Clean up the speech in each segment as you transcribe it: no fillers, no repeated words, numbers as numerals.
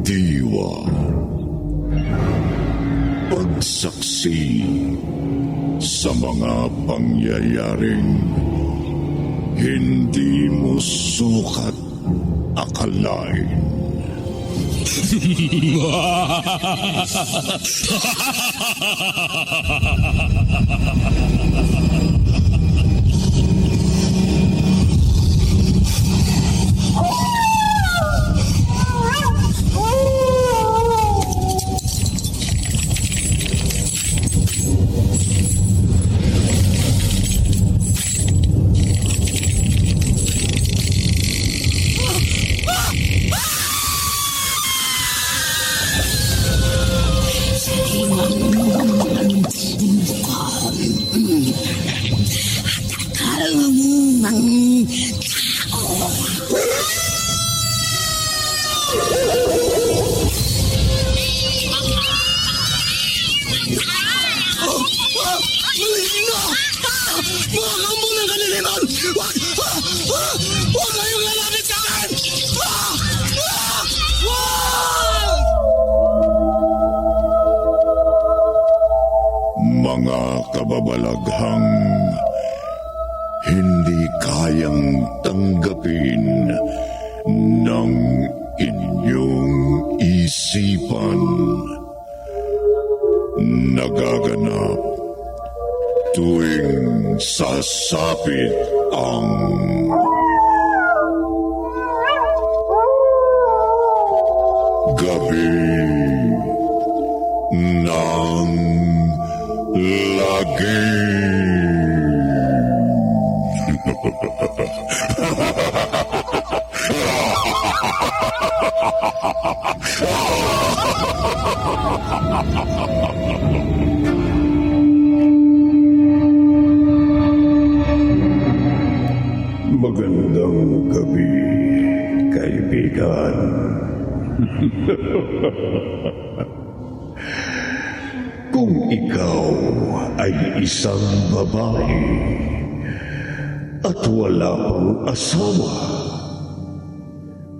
Diwa. Pagsaksi sa mga pangyayaring hindi mo sukat akalain. Mga kababalaghang hindi kayang tanggapin ng inyong isipan. Nagaganap tuwing sasapit ang gabi ng lagi. Magandang gabi, kaibigan. Kung ikaw ay isang babae at wala pang asawa,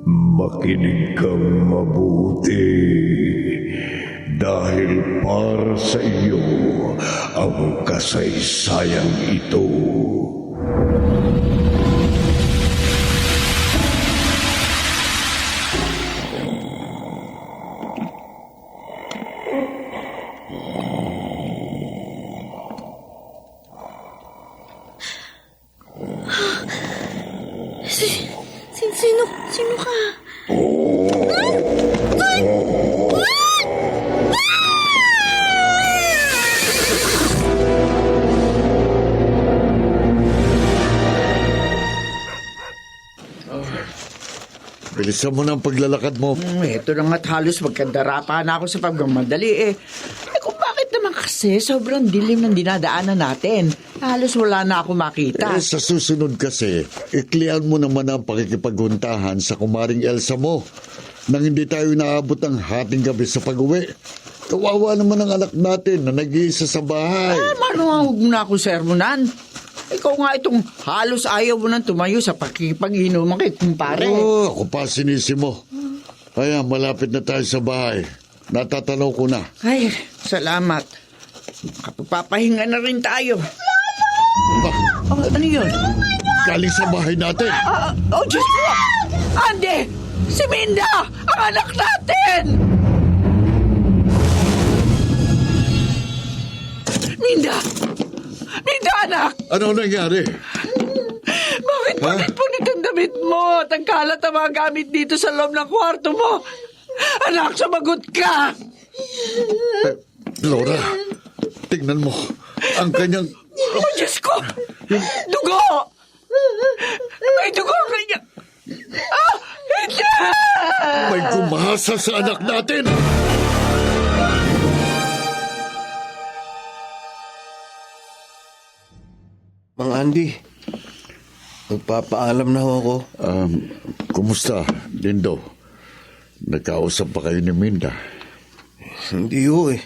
makinig kang mabuti dahil para sa iyo ang kasaysayang ito. Sino ka? Bilisan mo na ang paglalakad mo. Ito na nga't halos magkandarapa na ako sa pagmamadali kung bakit naman kasi sobrang dilim ng dinadaanan natin. Halos wala na ako makita. Sa susunod kasi, iklian mo naman ang pakikipaghuntahan sa kumaring Elsa mo nang hindi tayo naabot ng hating gabi sa pag-uwi. Kawawa naman ang anak natin na nag-iisa sa bahay. Manuhag mo na ako sermonan. Ikaw nga itong halos ayaw mo nang tumayo sa pakikipag-inuman kay kumpare. Ako pa sinisi mo. Kaya malapit na tayo sa bahay. Natatanaw ko na. Ay, salamat. Kapagpapahinga na rin tayo. Ano yun? Galing sa bahay natin. Diyos ko! Ande! Si Minda! Ang anak natin! Minda! Minda, anak! Ano nangyari? Bakit punit-punit ang damit mo at ang kalat ang mga gamit dito sa loob ng kwarto mo? Anak, sumagot ka! Laura, tingnan mo. Ang kanyang... Diyos ko! Dugo! May dugo ang kanya! Hindi! May gumahasa sa anak natin! Mang Andy, magpapaalam na ako. Kumusta, Lindo? Nagkausap pa kayo ni Minda? Hindi ho eh.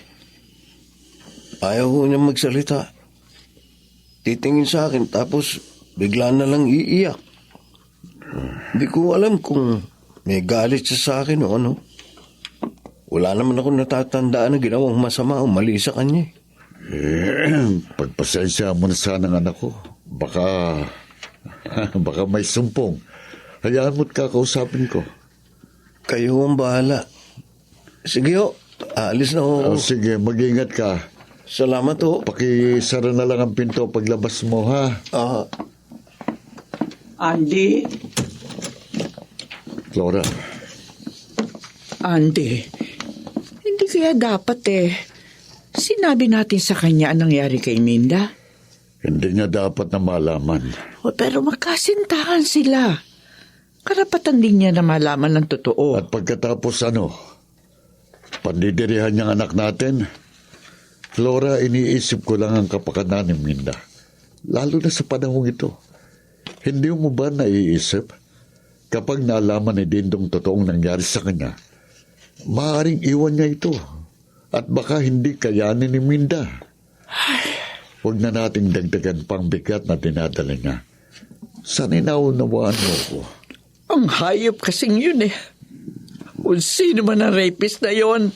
Ayaw ho niya magsalita. Titingin sa akin tapos bigla na lang iiyak. Hindi ko alam kung may galit siya sa akin o ano. Wala naman ako natatandaan na ginawang masama o mali sa kanya. Pagpasensya mo na sana ng anak ko. Baka may sumpong. Hayaan mo't kakausapin ko. Kayo ang bahala. Sige ho, aalis na ho. Sige, mag-ingat ka. Salamat ho. Pakisara na lang ang pinto paglabas mo, ha? Andy? Flora, Andy, hindi kaya dapat sinabi natin sa kanya ang nangyari kay Minda? hindi niya dapat na malaman. Pero magkasintahan sila. Karapatan din niya na malaman ng totoo. At pagkatapos pandidirihan niyang anak natin, Flora, iniisip ko lang ang kapakanan ni Minda. Lalo na sa panahong ito. Hindi mo ba naiisip? Kapag naalaman ni Dindong totoong nangyari sa kanya, maaaring iwan niya ito. At baka hindi kayanin ni Minda. Huwag na nating dagdagan pang bigat na dinadala niya. Sana'y naunawaan mo ko. Ang hayop kasing yun Kung sino man ang rapist na yon,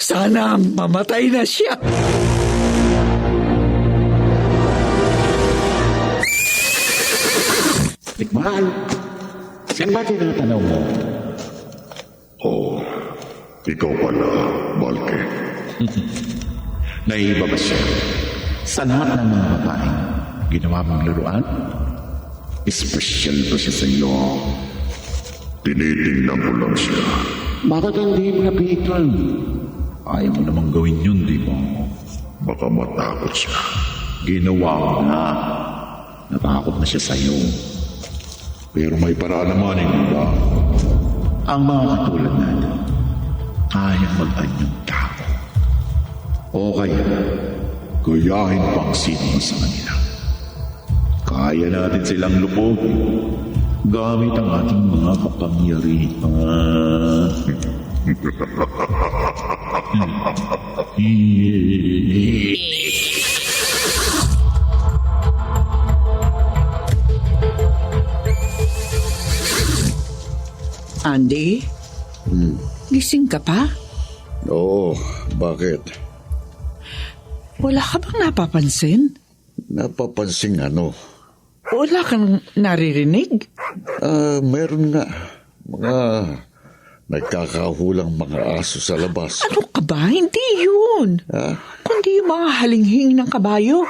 sana mamatay na siya. Tikman, saan ba tinatanaw mo? Oh, ikaw pala, Balke. Naiiba ba siya? Sa lahat ng mga babaeng ginawa mong laruan? Espesyal ba siya sa iyo? Tinitingnan ko lang siya. Bakit hindi mo napitan? Ayaw mo namang gawin yun, di ba? Baka matakot siya. Ginawa ko na. Natakot na siya sa iyo. Pero may paraan naman, hindi ba? Ang mga katulad natin, kayang mag-anyong tao. O kaya, gayahin pang sino sa kanila. Kaya natin silang lupogin gamit ang ating mga kapangyarihan. Andy? Gising ka pa? Oo, bakit? Wala ka bang napapansin? Napapansin Wala kang naririnig? Meron nga. Mga nagkakahulang mga aso sa labas. Ano ka ba? Hindi yun. Ha? Kundi yung mga halinghing ng kabayo.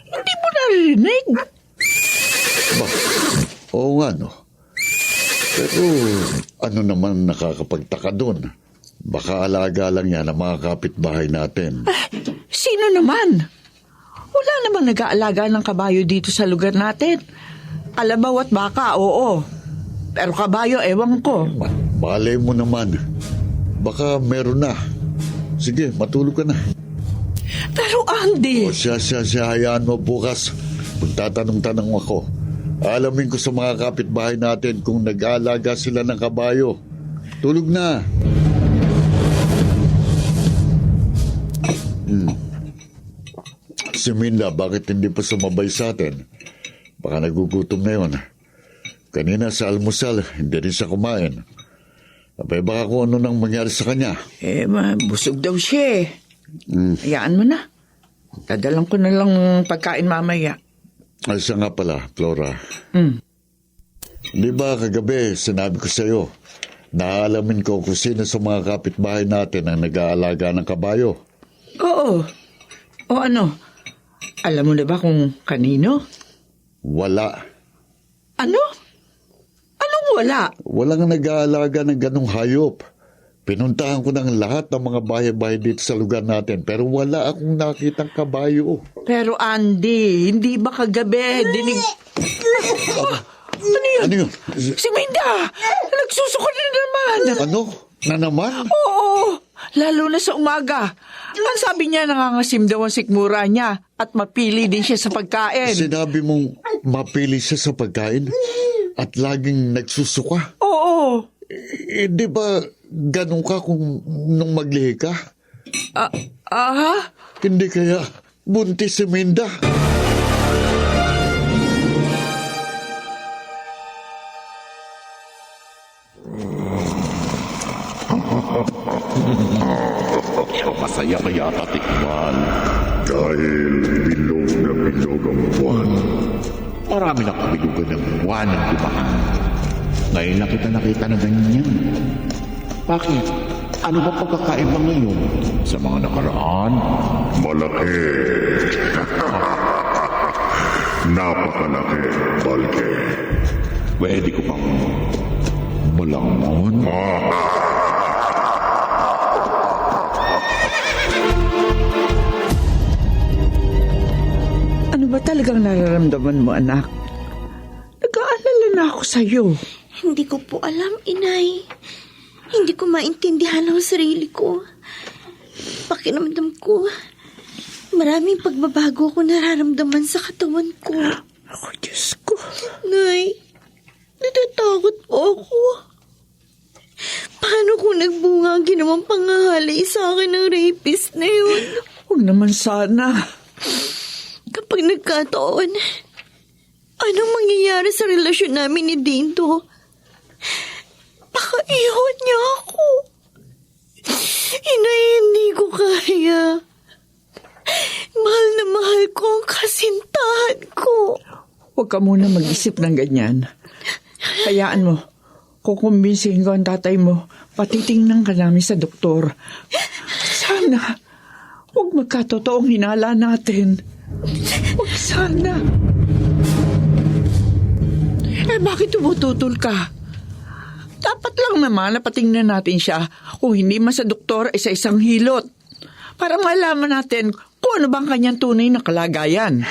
Hindi mo naririnig. Ba? Oo nga, no? Pero ano naman nakakapagtaka doon? Baka alaga lang yan ang mga kapitbahay natin. Sino naman? Wala namang nag-aalaga ng kabayo dito sa lugar natin. Kalabaw at baka, oo. Pero kabayo, ewan ko. Malay mo naman. Baka meron na. Sige, matulog ka na. Pero Andy... O siya, hayaan mo bukas. Magtatanong-tanong ako. Alamin ko sa mga kapitbahay natin kung nag-aalaga sila ng kabayo. Tulog na. Si Minda, bakit hindi pa sumabay sa atin? Baka nagugutom na yun. Kanina sa almusal, hindi rin siya kumain. Abay, baka kung ano nang mangyari sa kanya. Busog daw siya Hayaan mo na. Dadalang ko na lang pagkain mamaya. Ay, siya nga pala, Flora. Di ba kagabi, sinabi ko sa iyo, naalamin ko kung sino sa mga kapitbahay natin ang nag-aalaga ng kabayo. Oo. O ano? Alam mo na ba kung kanino? Wala. Ano? Anong wala? Walang nag-aalaga ng ganong hayop. Pinuntahan ko ng lahat ng mga bahay-bahay dito sa lugar natin, pero wala akong nakitang kabayo. Pero Andy, hindi ba kagabi dinig... Ano yun? Ano yun? Si Minda! Nagsusuko na naman! Ano? Na naman? Oo! Lalo na sa umaga. Ang sabi niya, nangangasim daw ang sikmura niya at mapili din siya sa pagkain. Sinabi mong mapili siya sa pagkain at laging nagsusuka? Oo. Di ba ganun ka kung nung maglihi ka? Hindi kaya buntis si Minda? Masaya kaya tatikman. Dahil bilog na bilog ang buwan. Marami na kabilugan ng buwan ng dumaan. Ngayon lang kita nakita na ganyan. Bakit? Ano ba pagkakaiba ngayon sa mga nakaraan? Malaki. Napakalaki, Balke. Pwede ko bang malangon? Ano ba talagang nararamdaman mo, anak? Nag-aalala na ako sa'yo. Hindi ko po alam, inay. Hindi ko maintindihan ang sarili ko. Pakiramdam ko, maraming pagbabago ko nararamdaman sa katawan ko. Ako, Diyos ko. Nay, natatakot po ako. Paano kung nagbunga ang ginawang pangahalay sa akin ng rapist na yun? Huwag naman sana. Kapag nagkataon, anong mangyayari sa relasyon namin ni Dinto? Baka iwan niya ako. Inay, hindi ko kaya. Mahal na mahal ko ang kasintahan ko. Huwag ka muna mag-isip ng ganyan. Hayaan mo. Kukumbinsihin ko ang tatay mo. Patitingnan ka namin sa doktor. Sana, huwag magkatotoong hinala natin. Huwag sana. Bakit tumututol ka? Dapat lang naman na patingnan natin siya. Kung hindi man sa doktor, sa isang hilot. Para malaman natin kung ano bang kanyang tunay na kalagayan.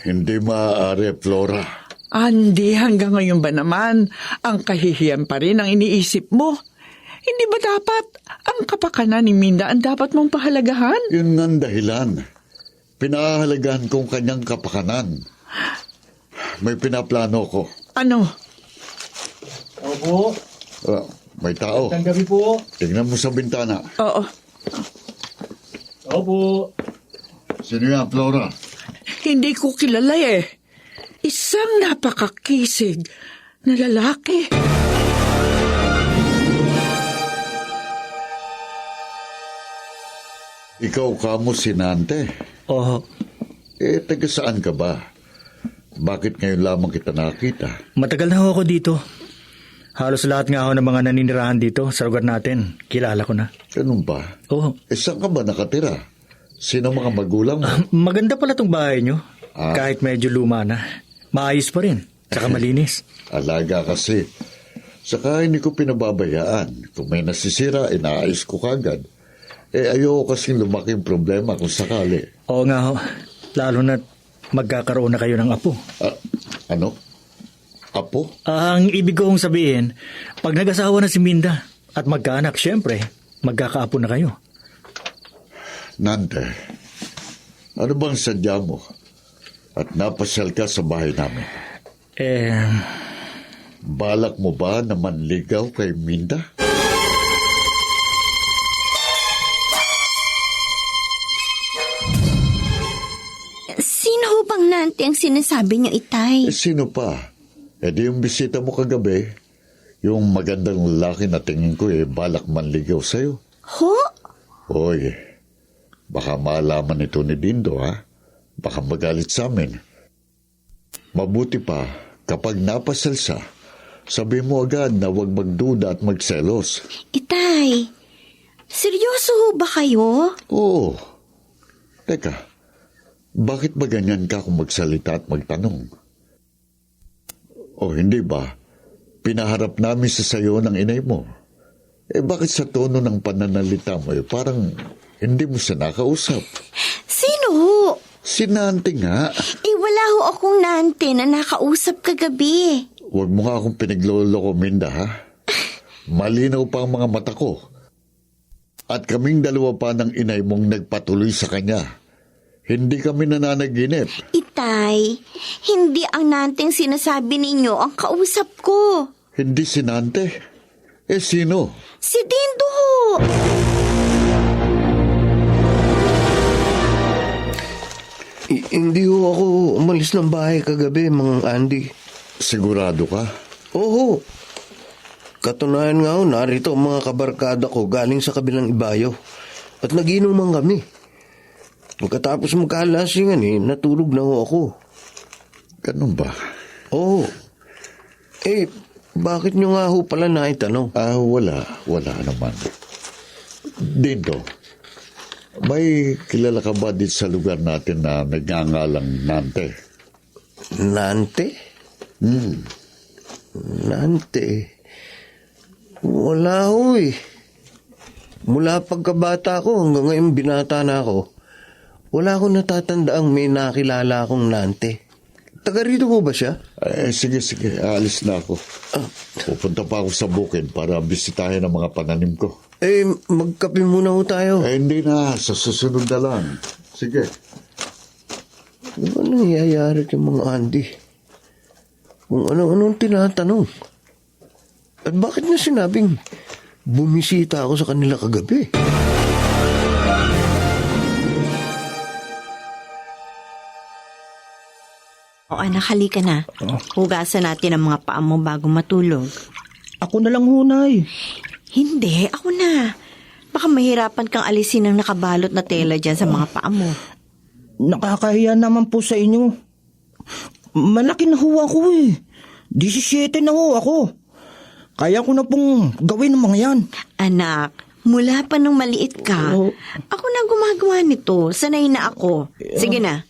Hindi maaari, Flora. Hindi, hanggang ngayon ba naman, ang kahihiyan pa rin ang iniisip mo? Hindi ba dapat ang kapakanan ni Minda ang dapat mong pahalagahan? Yun ang dahilan. Pinahahalagahan kong kanyang kapakanan. May pinaplano ko. Ano? Opo. May tao. Magandang gabi po. Tingnan mo sa bintana. Oo. Opo. Sino yan, Flora? Hindi ko kilala eh. Isang napakakisig na lalaki. Ikaw kamo si Nante. Oh, Taga saan ka ba? Bakit ngayon lamang kita nakita? matagal na ho ako dito. Halos lahat nga ako ng mga naninirahan dito sa lugar natin. Kilala ko na. Ganun ba? Oh, Saan ka ba nakatira? Sino mga magulang mo? maganda pala tong bahay nyo. Ah. Kahit medyo luma na. Maayos pa rin. Tsaka malinis. Alaga kasi. Saka hindi ko pinababayaan. Kung may nasisira, inaayos ko kagad. Ayoko kasing lumaking problema kung sakali. Oo nga ho. Lalo na magkakaroon na kayo ng apo. Ano? Apo? Ang ibig kong sabihin, pag nag-asawa na si Minda at magkaanak, syempre, magkakaapo na kayo. Nante, ano bang sadya mo? At napasyal ka sa bahay namin. Balak mo ba na manligaw kay Minda? Sino ho bang Nante ang sinasabi niyo, Itay? Sino pa? Di yung bisita mo kagabi, yung magandang lalaki na tingin ko balak manligaw sa'yo. Ho? Hoy, baka maalaman ito ni Dindo, ha? Baka magalit sa amin. Mabuti pa, kapag napasal siya, sabi mo agad na huwag magduda at magselos. Itay, seryoso ho ba kayo? Oo. Teka, bakit ba ganyan ka kung magsalita at magtanong? O hindi ba? Pinaharap namin sa sayo ng inay mo. Bakit sa tono ng pananalita mo parang hindi mo siya nakausap? Sino ho? Si Nante nga. Wala ho akong Nante na nakausap kagabi. Huwag mo nga akong pinagloloko, Minda, ha? Malinaw pa ang mga mata ko. At kaming dalawa pa ng inay mong nagpatuloy sa kanya. Hindi kami nananaginip. Itay, hindi ang Nanteng sinasabi ninyo ang kausap ko. Hindi si Nante. Sino? Si Dindo ho. Hindi ho ako umalis ng bahay kagabi, Mang Andy. Sigurado ka? Oo. Katunayan nga ho, narito ang mga kabarkada ko galing sa kabilang ibayo. At nagiinuman kami. Pagkatapos magkalasingan natulog na ho ako. Ganun ba? Oo. Bakit nyo nga ho pala naitanong? Wala naman. Dito, may kilala ka ba dito sa lugar natin na nagngangalang Nante? Nante? Nante? Wala ho Mula pagkabata ko hanggang ngayon binata na ako, wala akong natatandaang may nakilala akong Nante. Taga rito po ba siya? Sige, aalis na ako. Pupunta pa ako sa bukid para bisitahin ang mga pananim ko. Magkape muna ho tayo. Hindi na, sa susunod na lang. Sige. Ano nangyayari kay mga Andy? Kung ano-anong tinatanong. At bakit niya sinabing bumisita ako sa kanila kagabi? O anak, halika na. Hugasan natin ang mga paa mo bago matulog. Ako na lang, Hunay. Hindi, ako na. Baka mahirapan kang alisin ang nakabalot na tela dyan sa mga paa mo. Nakakahiya naman po sa inyo. Malaki na ho ako 17 na ho ako. Kaya ko na pong gawin ang mga yan. Anak, mula pa nung maliit ka, ako na gumagawa nito. Sanay na ako. Sige na.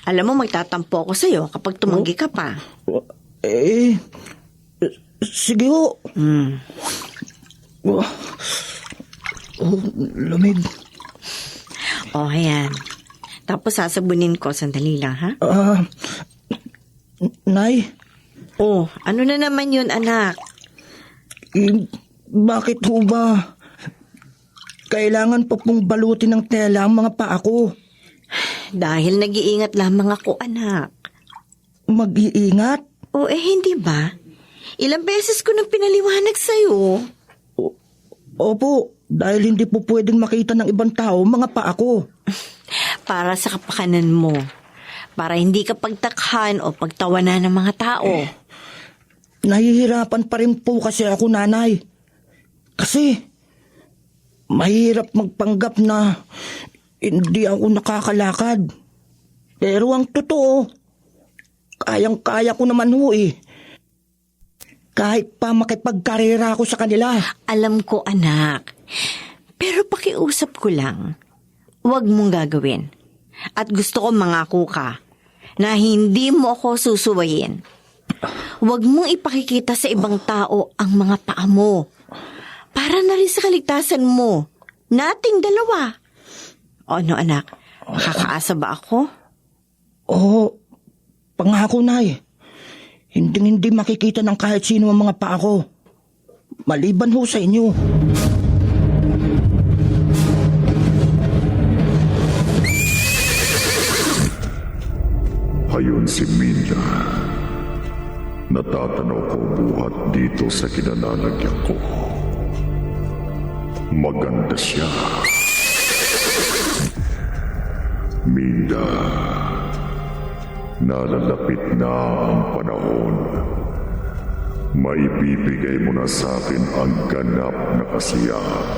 Alam mo, magtatampo ako sa'yo kapag tumanggi ka pa. Sige ho. Lamig. Ayan. Tapos sasabunin ko. Sandali lang, ha? Nay? Ano na naman yun, anak? Bakit ho ba? Kailangan po pong balutin ng tela ang mga paa ko. Dahil nag-iingat lamang ako, anak. Mag-iingat? Hindi ba? Ilang beses ko nang pinaliwanag sa'yo. Opo, dahil hindi po pwedeng makita ng ibang tao mga paa ko. Para sa kapakanan mo. Para hindi ka pagtakhan o pagtawanan ng mga tao. Nahihirapan pa rin po kasi ako, nanay. Kasi mahirap magpanggap na hindi ako nakakalakad. Pero ang totoo, kayang-kaya ko naman ho Kahit pa makipagkarera ako sa kanila. Alam ko, anak. Pero pakiusap ko lang. Huwag mong gagawin. At gusto ko mangako ka na hindi mo ako susuwayin. Huwag mong ipakikita sa ibang tao ang mga paa mo. Para na rin sa kaligtasan mo. Nating dalawa. Ano, anak? Makakaasa ba ako? Pangako, nay. Hindi makikita ng kahit sino ang mga paa ko. Maliban ho sa inyo. Hayon si Minda. Natatanaw ko buhat dito sa kinalalagyan ko. Maganda siya. Minda, nalalapit na ang panahon. Maibibigay mo na sa akin ang ganap na kasiyahan.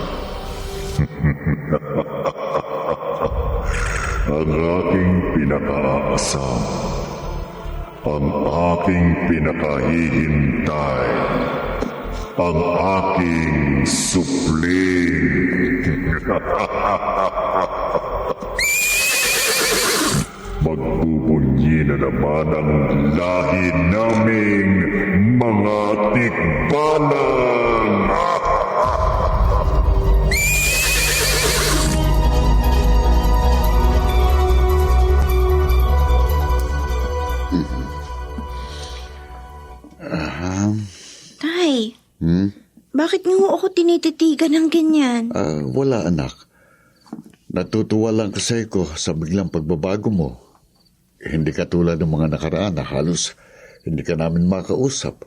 Ang aking pinakaasam, ang aking pinakahihintay, ang aking supling. Magbubunyi na naman ang lahi naming mga tikbalang. Tay, bakit niyo ako tinititigan ng ganyan? Wala, anak. Natutuwa lang kasi ko sa biglang pagbabago mo. Hindi katulad ng mga nakaraan na halos hindi ka namin makausap.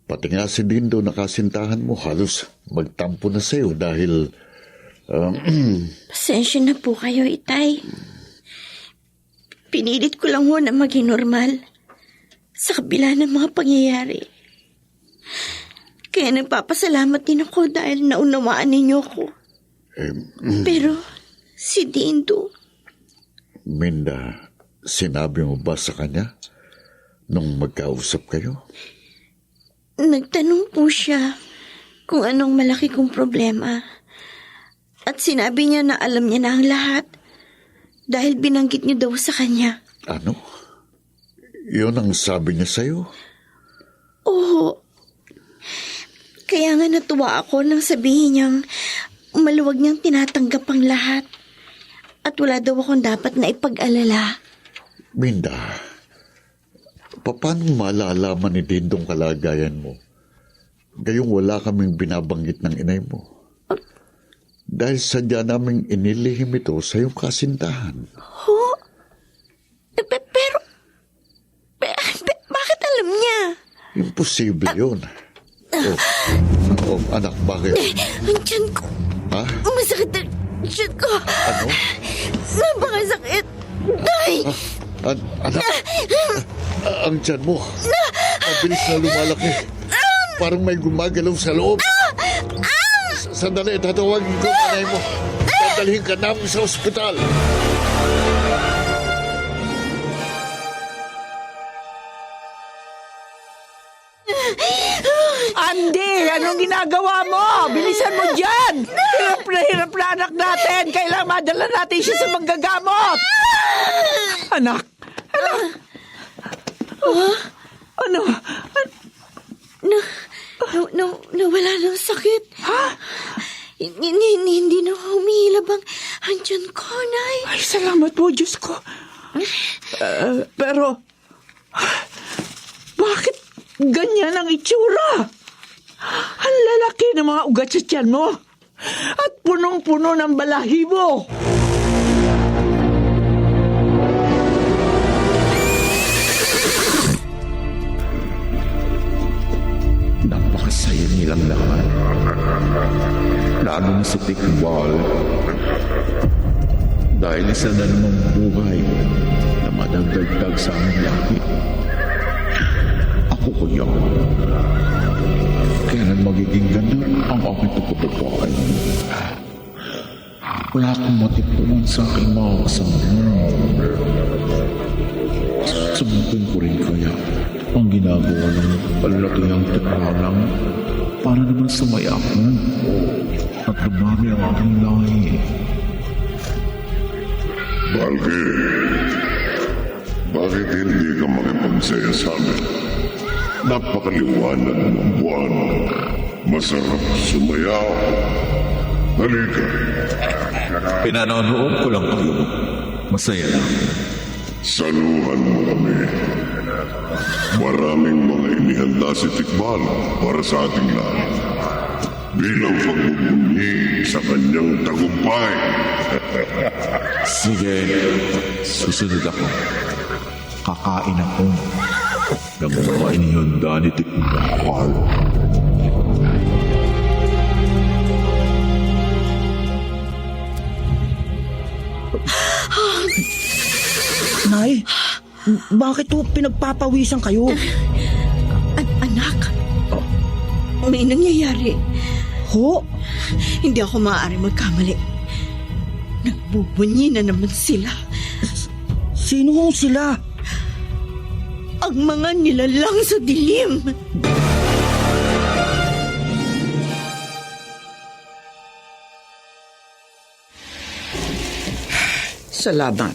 Pati nga si Dindo na kasintahan mo halos magtampo na sa'yo dahil... Pasensya na po kayo, Itay. Pinilit ko lang ho na maging normal sa kabila ng mga pangyayari. Kaya nagpapasalamat din ako dahil naunawaan ninyo ako. Pero si Dindo, Minda, sinabi mo ba sa kanya nung magkausap kayo? nagtanong po siya kung anong malaki kong problema. At sinabi niya na alam niya na ang lahat dahil binanggit niyo daw sa kanya. Ano? Yun ang sabi niya sa'yo? Oo. Kaya nga natuwa ako nang sabihin niyang maluwag niyang tinatanggap ang lahat. At wala daw akong dapat na ipag-alala. Minda, paano malalaman ni Dindong kalagayan mo? Gayong wala kaming binabanggit ng inay mo. Dahil sadya naming inilihim ito sa iyong kasintahan. Ho? Pero, bakit alam niya? Imposible yun. Anak, bakit? Ang tiyan ko. Ha? Masakit ang tiyan ko. Ano? Napakasakit. Ay! Anak, ang tiyan mo. Mabilis na lumalaki. Parang may gumagalaw sa loob. Sandali, tatawagin ko ang nanay mo. Dadalhin ka namin sa ospital. Andy, anong ginagawa mo? Bilisan mo dyan! Hirap na anak natin! Kailangan madala natin siya sa manggagamot! Anak! Ano? Nawala ng sakit. Ha? Hindi na humihilab ang tiyan ko, Nay. Ay, salamat po, Diyos ko. Pero, bakit ganyan ang itsura? Ang lalaki ng mga ugat sa tiyan mo. At punong-puno ng balahibo. Napakasaya nilang lahat. Lalo na si Tikbal. Dahil isa na namang buhay na madagdagdag sa aming laki. Ako ko yan. Kailan magiging ganda ang aking tuputupuan? Wala akong matipunan sa aking mga kasama. Sumutin ko rin kaya ang ginagawa ng palalakihang tikbalang para naman sumaya ako at dumami ang aking lahi. Balke, bakit hindi ka makipagsaya sa amin? Napakaliwanag ng buwan. Masarap sumayaw. Halika. Pinanonood ko lang kayo. Masaya lang. Saluhan mo kami. Maraming mga inihanda si Tikbal para sa ating lahat. Bilang pagbubunyi sa kanyang tagumpay. Sige, susunod ako. Kakain ako ng mga inihanda ni Tikbal. Nay, bakit po pinagpapawisan kayo? Anak, may nangyayari. Ho? Hindi ako maaari magkamali. Nagbubunyi na naman sila. Sino hong sila? Ang mga nilalang sa dilim. Salamat.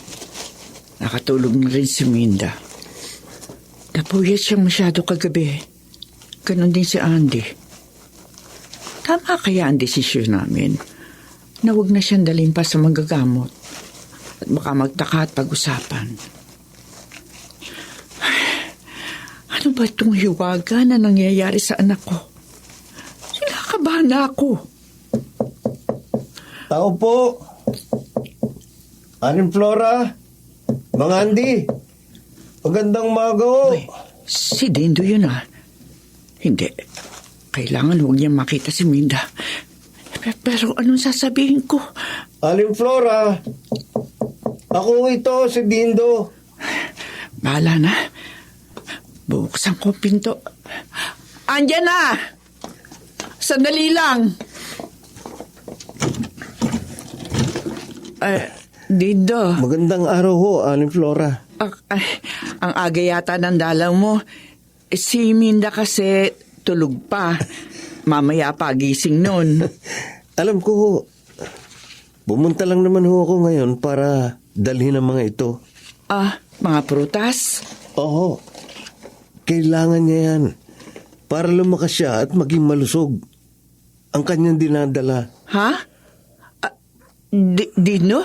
Nakatulog na rin si Minda. Napuyat siyang masyado kagabi. Ganon din si Andy. Tama kaya ang desisyon namin na huwag na siyang dalhin pa sa manggagamot at baka magtaka at pag-usapan. Ano ba itong hiwaga na nangyayari sa anak ko? Kinakabahan na ako. Tao po. Aling Flora. Mga Andy. Magandang umaga ho. Si Dindo yun ah. Hindi. Kailangan huwag niya makita si Minda. Pero anong sasabihin ko? Aling Flora. Ako ito, si Dindo. Bahala na. Buksan ko ang pinto. Andiyan na! Sandali lang. Dindo. Magandang araw ho, Aling Flora. Ang aga yata ng dalaw mo. Si Minda kasi tulog pa. Mamaya pa gising nun. Alam ko ho, pumunta lang naman ho ako ngayon para dalhin ang mga ito. Mga prutas? Oo, kailangan niya yan para lumakas siya at maging malusog ang kanyang dinadala. Ha? Dino?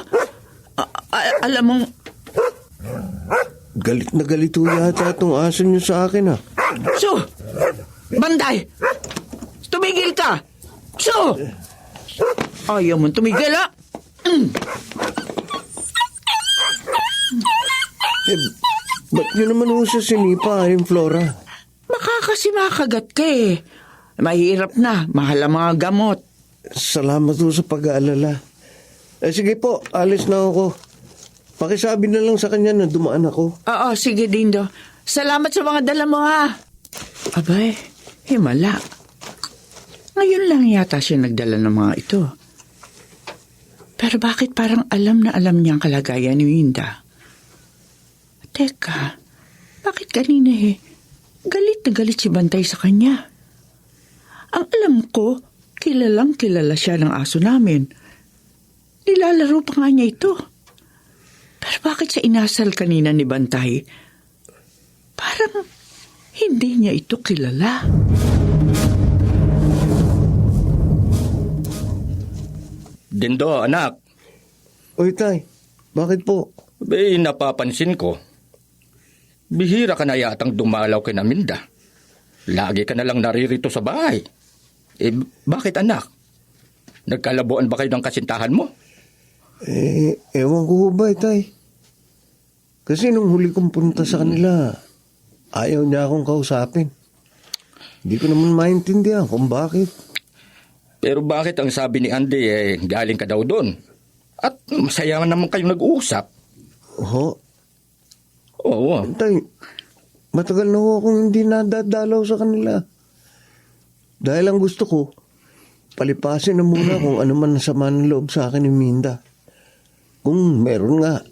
Alam mong... Galit na galit ho yata itong aso niyo sa akin So! Banday! Tumigil ka! So! Ayaw mo tumigil, Ba't niyo naman ho siya sinipa, Aling Flora? Baka kasi makagat ka eh. Mahirap na. Mahal ang mga gamot. Salamat ho sa pag-aalala. Sige po, alis na ako. Pakisabi na lang sa kanya na dumaan ako. Oo, sige, Dindo. Salamat sa mga dala mo, ha? Abay, himala. Ngayon lang yata siya nagdala ng mga ito. Pero bakit parang alam na alam niya ang kalagayan ni Winda? Teka, bakit kanina galit na galit si Bantay sa kanya? Ang alam ko, kilalang kilala siya ng aso namin. Nilalaro pa nga niya ito. Pero bakit siya inasal kanina ni Bantay? Parang hindi niya ito kilala. Dindo, anak. Oy, tay, bakit po? Napapansin ko. Bihira ka na yatang dumalaw kay Minda. Lagi ka na lang naririto sa bahay. Bakit anak? Nagkalabuan ba kayo ng kasintahan mo? Ewan ko ba, tay? Kasi nung huli kong punta sa kanila, ayaw niya akong kausapin. Hindi ko naman maintindihan kung bakit. Pero bakit ang sabi ni Andy, galing ka daw doon? At masaya naman kayong nag-uusap. Oo. Tay, matagal na ho akong hindi nadadalaw sa kanila. Dahil ang gusto ko, palipasin na muna kung ano man sama ng loob sa akin ni Minda. Kung meron nga.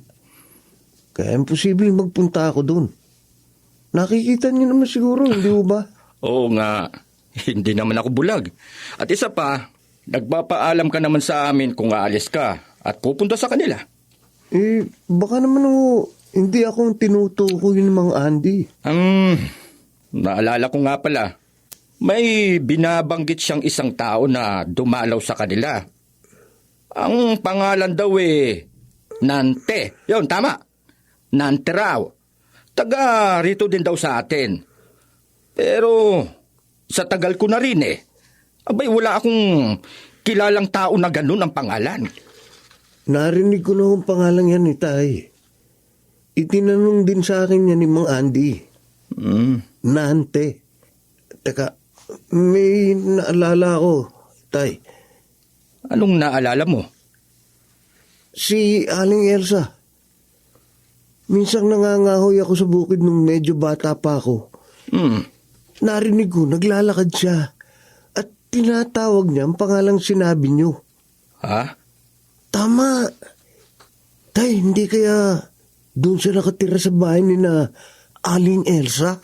Kaya imposible magpunta ako doon. Nakikita niyo naman siguro, hindi ho ba? Oo nga. Hindi naman ako bulag. At isa pa, nagpapaalam ka naman sa amin kung aalis ka at pupunta sa kanila. Baka naman ho, hindi akong tinutukoy ng mga Andy. Naalala ko nga pala, may binabanggit siyang isang tao na dumalaw sa kanila. Ang pangalan daw Nante. Yun, tama. Nante raw. Taga rito din daw sa atin. Pero sa tagal ko na rin abay wala akong kilalang tao na ganun ang pangalan. Narinig ko na ang pangalan yan ni Tay. Itinanong din sa akin yan ni Mang Andy. Nante. Teka, may naalala ko, Tay. Anong naalala mo? Si Aling Elsa. Minsan nangangahoy ako sa bukid nung medyo bata pa ako. Narinig ko, naglalakad siya. At tinatawag niya ang pangalang sinabi niyo. Ha? Tama. Tay, hindi kaya doon siya nakatira sa bahay ni na Aling Elsa?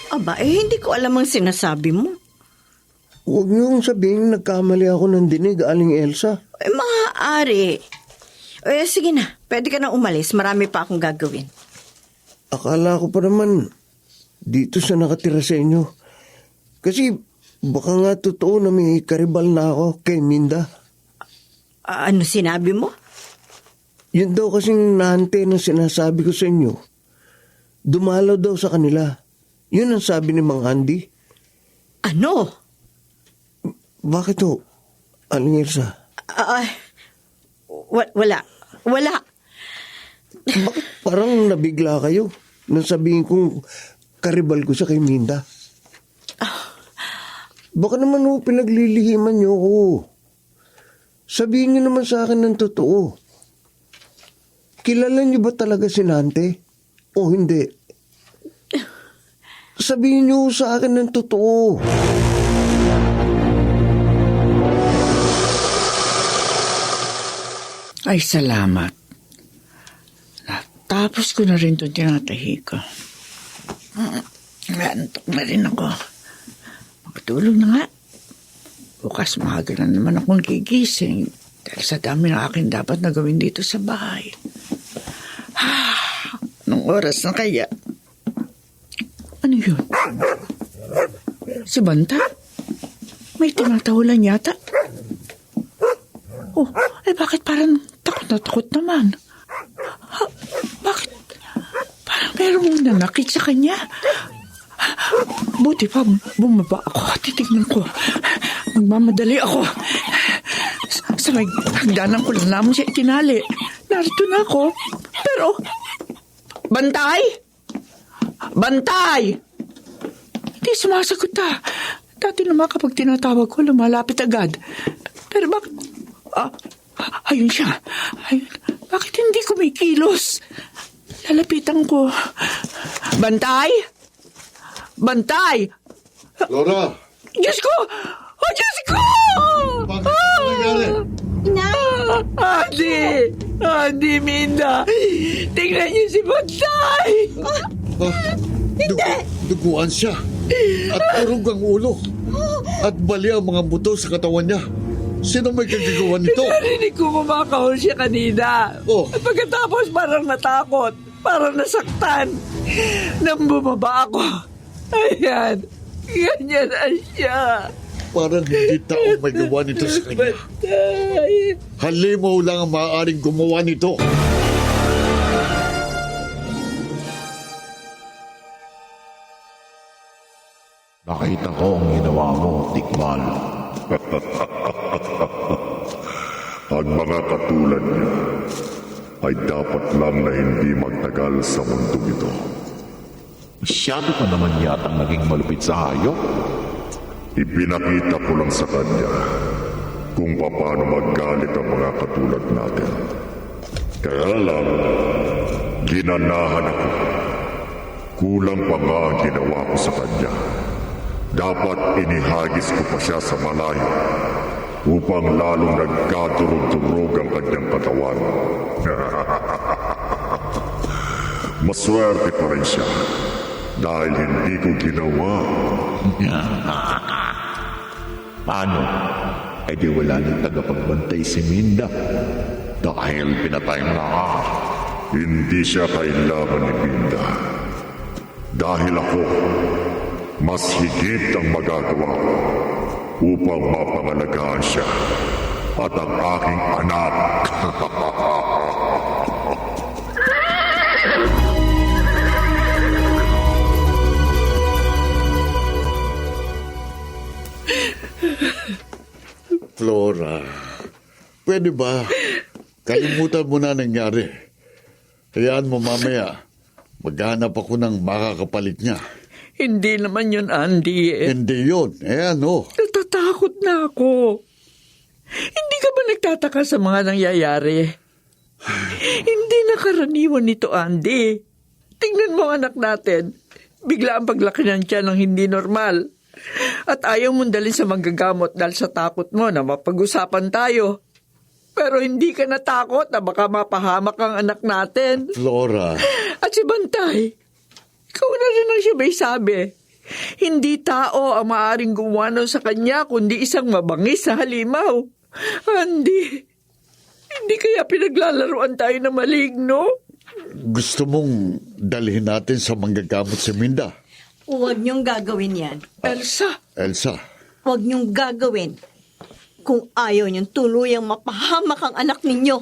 Aba, hindi ko alam ang sinasabi mo. Huwag niyong sabihin nagkamali ako ng dinig, Aling Elsa. Maaari. Sige na, pwede ka na umalis. Marami pa akong gagawin. Akala ko pa naman dito siya nakatira sa inyo. Kasi baka nga totoo na may karibal na ako kay Minda. Ano sinabi mo? Yun daw kasing nante na sinasabi ko sa inyo. Dumalaw daw sa kanila. Yun ang sabi ni Mang Andy. Ano? Bakit ho, Aling Elsa? Wala. Bakit parang nabigla kayo nang sabihin kong karibal ko siya kay Minda? Baka naman ho, pinaglilihiman niyo ako. Sabihin niyo naman sa akin ng totoo. Kilala niyo ba talaga si Nante? o hindi? Sabihin niyo sa akin ng totoo. Ay, salamat. Natapos ko na rin itong tinatahi ko. Antok na rin ako. Magtulog na nga. Bukas maaga na naman akong gigising dahil sa dami ng akin dapat na gawin dito sa bahay. Anong oras na kaya? Ano yun? Si Banta? May tinatahulan yata. Oh, eh bakit parang takot na takot naman? Bakit? Parang merong nanakit sa kanya. Buti pa, bumaba ako at titignan ko. Magmamadali ako. Sa may hagdanan ko lang naman siya itinali. Narito na ako. Pero, Bantay! Bantay! Hindi sumasagot na. Dati naman kapag tinatawag ko, lumalapit agad. Pero bakit? Ayun siya. Ayun. Bakit hindi ko may kilos? Lalapitan ko. Bantay! Bantay! Flora! Diyos ko! Oh, Diyos ko! Bakit? Ano nangyari? Inay! Andi, Minda! Tingnan niyo si Bantay! Duguan siya. At turog ang ulo. At bali ang mga buto sa katawan niya. Sino may kagagawa nito? Narinig ko kumakahol siya kanina. Oh. At pagkatapos parang natakot. Parang nasaktan. Nang bumaba ako. Ayan. Ganyan na siya. Parang hindi tao may gawa nito sa kanya. Bantay. Halimaw lang ang maaaring gumawa nito. Nakita ko ang ginawa mo, Tikman. Ang mga katulad niya ay dapat lang na hindi magtagal sa mundong ito. Masyado ka naman yatang naging malupit sa hayop. Ipinakita ko lang sa kanya kung paano magalit ang mga katulad natin. Kaya lang, ginanahan ako. Kulang pa nga ang ginawa ko sa kanya. Dapat inihagis ko pa siya sa malayo upang lalong nagkadurog-durog ang kanyang katawan. Maswerte pa rin siya dahil hindi ko ginawa. Paano? Eh di wala nang tagapagbantay si Minda dahil pinatay mo na ka. Hindi siya kailangan ni Pinda. Dahil ako, mas higit ang magagawa ko upang mapangalagaan siya at ang aking anak. Flora, pwede ba? Kalimutan mo na nangyari. Hayaan mo mamaya. Maghanap ako ng makakapalit niya. Hindi naman yun, Andy. Hindi yun. Ano? Natatakot na ako. Hindi ka ba nagtataka sa mga nangyayari? Hindi na karaniwan nito, Andy. Tingnan mo ang anak natin. Bigla ang paglaki ng tiyan ng hindi normal. At ayaw mong dalhin sa manggagamot dahil sa takot mo na mapag-usapan tayo. Pero hindi ka natakot na baka mapahamak ang anak natin. Flora. At si Bantay, ikaw na rin ang siya may sabi. Hindi tao ang maaring gumano sa kanya kundi isang mabangis sa halimaw. Hindi kaya pinaglalarawan tayo na maligno? Gusto mong dalhin natin sa manggagamot si Minda? Huwag niyong gagawin yan. Elsa, Huwag niyong gagawin. Kung ayaw niyong tuluyang mapahamak ang anak ninyo.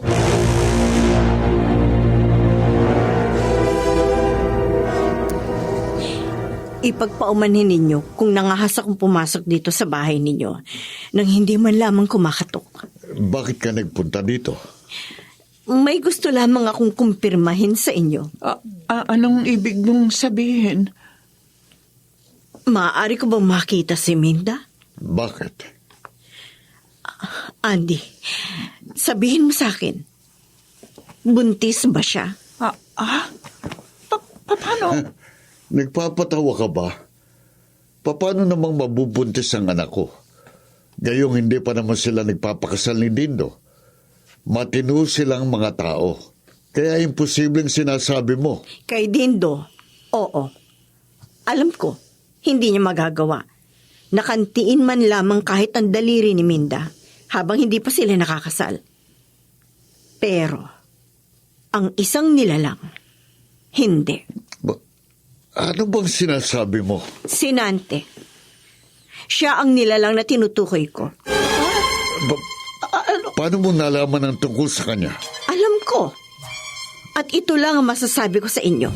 Ipagpaumanhin ninyo kung nangahas akong pumasok dito sa bahay ninyo nang hindi man lamang kumakatok. Bakit ka nagpunta dito? May gusto lamang akong kumpirmahin sa inyo. anong ibig mong sabihin? Maaari ko bang makita si Minda? Bakit? Andy, sabihin mo sa akin, buntis ba siya? Paano? Nagpapatawa ka ba? Paano namang mabubuntis ang anak ko? Gayong hindi pa naman sila nagpapakasal ni Dindo. Matino silang mga tao. Kaya imposibleng sinasabi mo. Kay Dindo, oo. Alam ko, hindi niya magagawa. Nakantiin man lamang kahit ang daliri ni Minda habang hindi pa sila nakakasal. Pero, ang isang nilalang, hindi. Ano bang sinasabi mo? Si Nante. Siya ang nilalang na tinutukoy ko. Paano mo nalaman ang tungkol sa kanya? Alam ko. At ito lang ang masasabi ko sa inyo.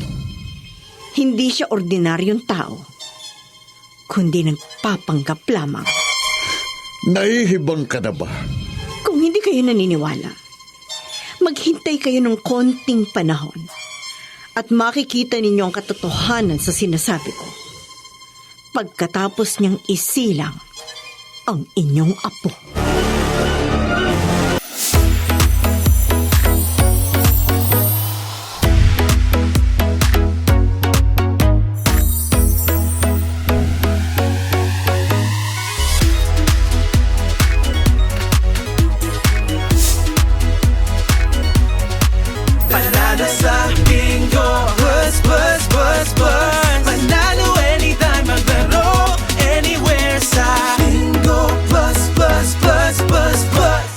Hindi siya ordinaryong tao, kundi nagpapanggap lamang. Naihibang ka na ba? Kung hindi kayo naniniwala, maghintay kayo ng konting panahon at makikita ninyo ang katotohanan sa sinasabi ko. Pagkatapos niyang isilang ang inyong apo. Panalo sa bingo, plus, plus, plus, plus. Panalo anytime, maglaro anywhere sa bingo, plus, plus, plus, plus, plus.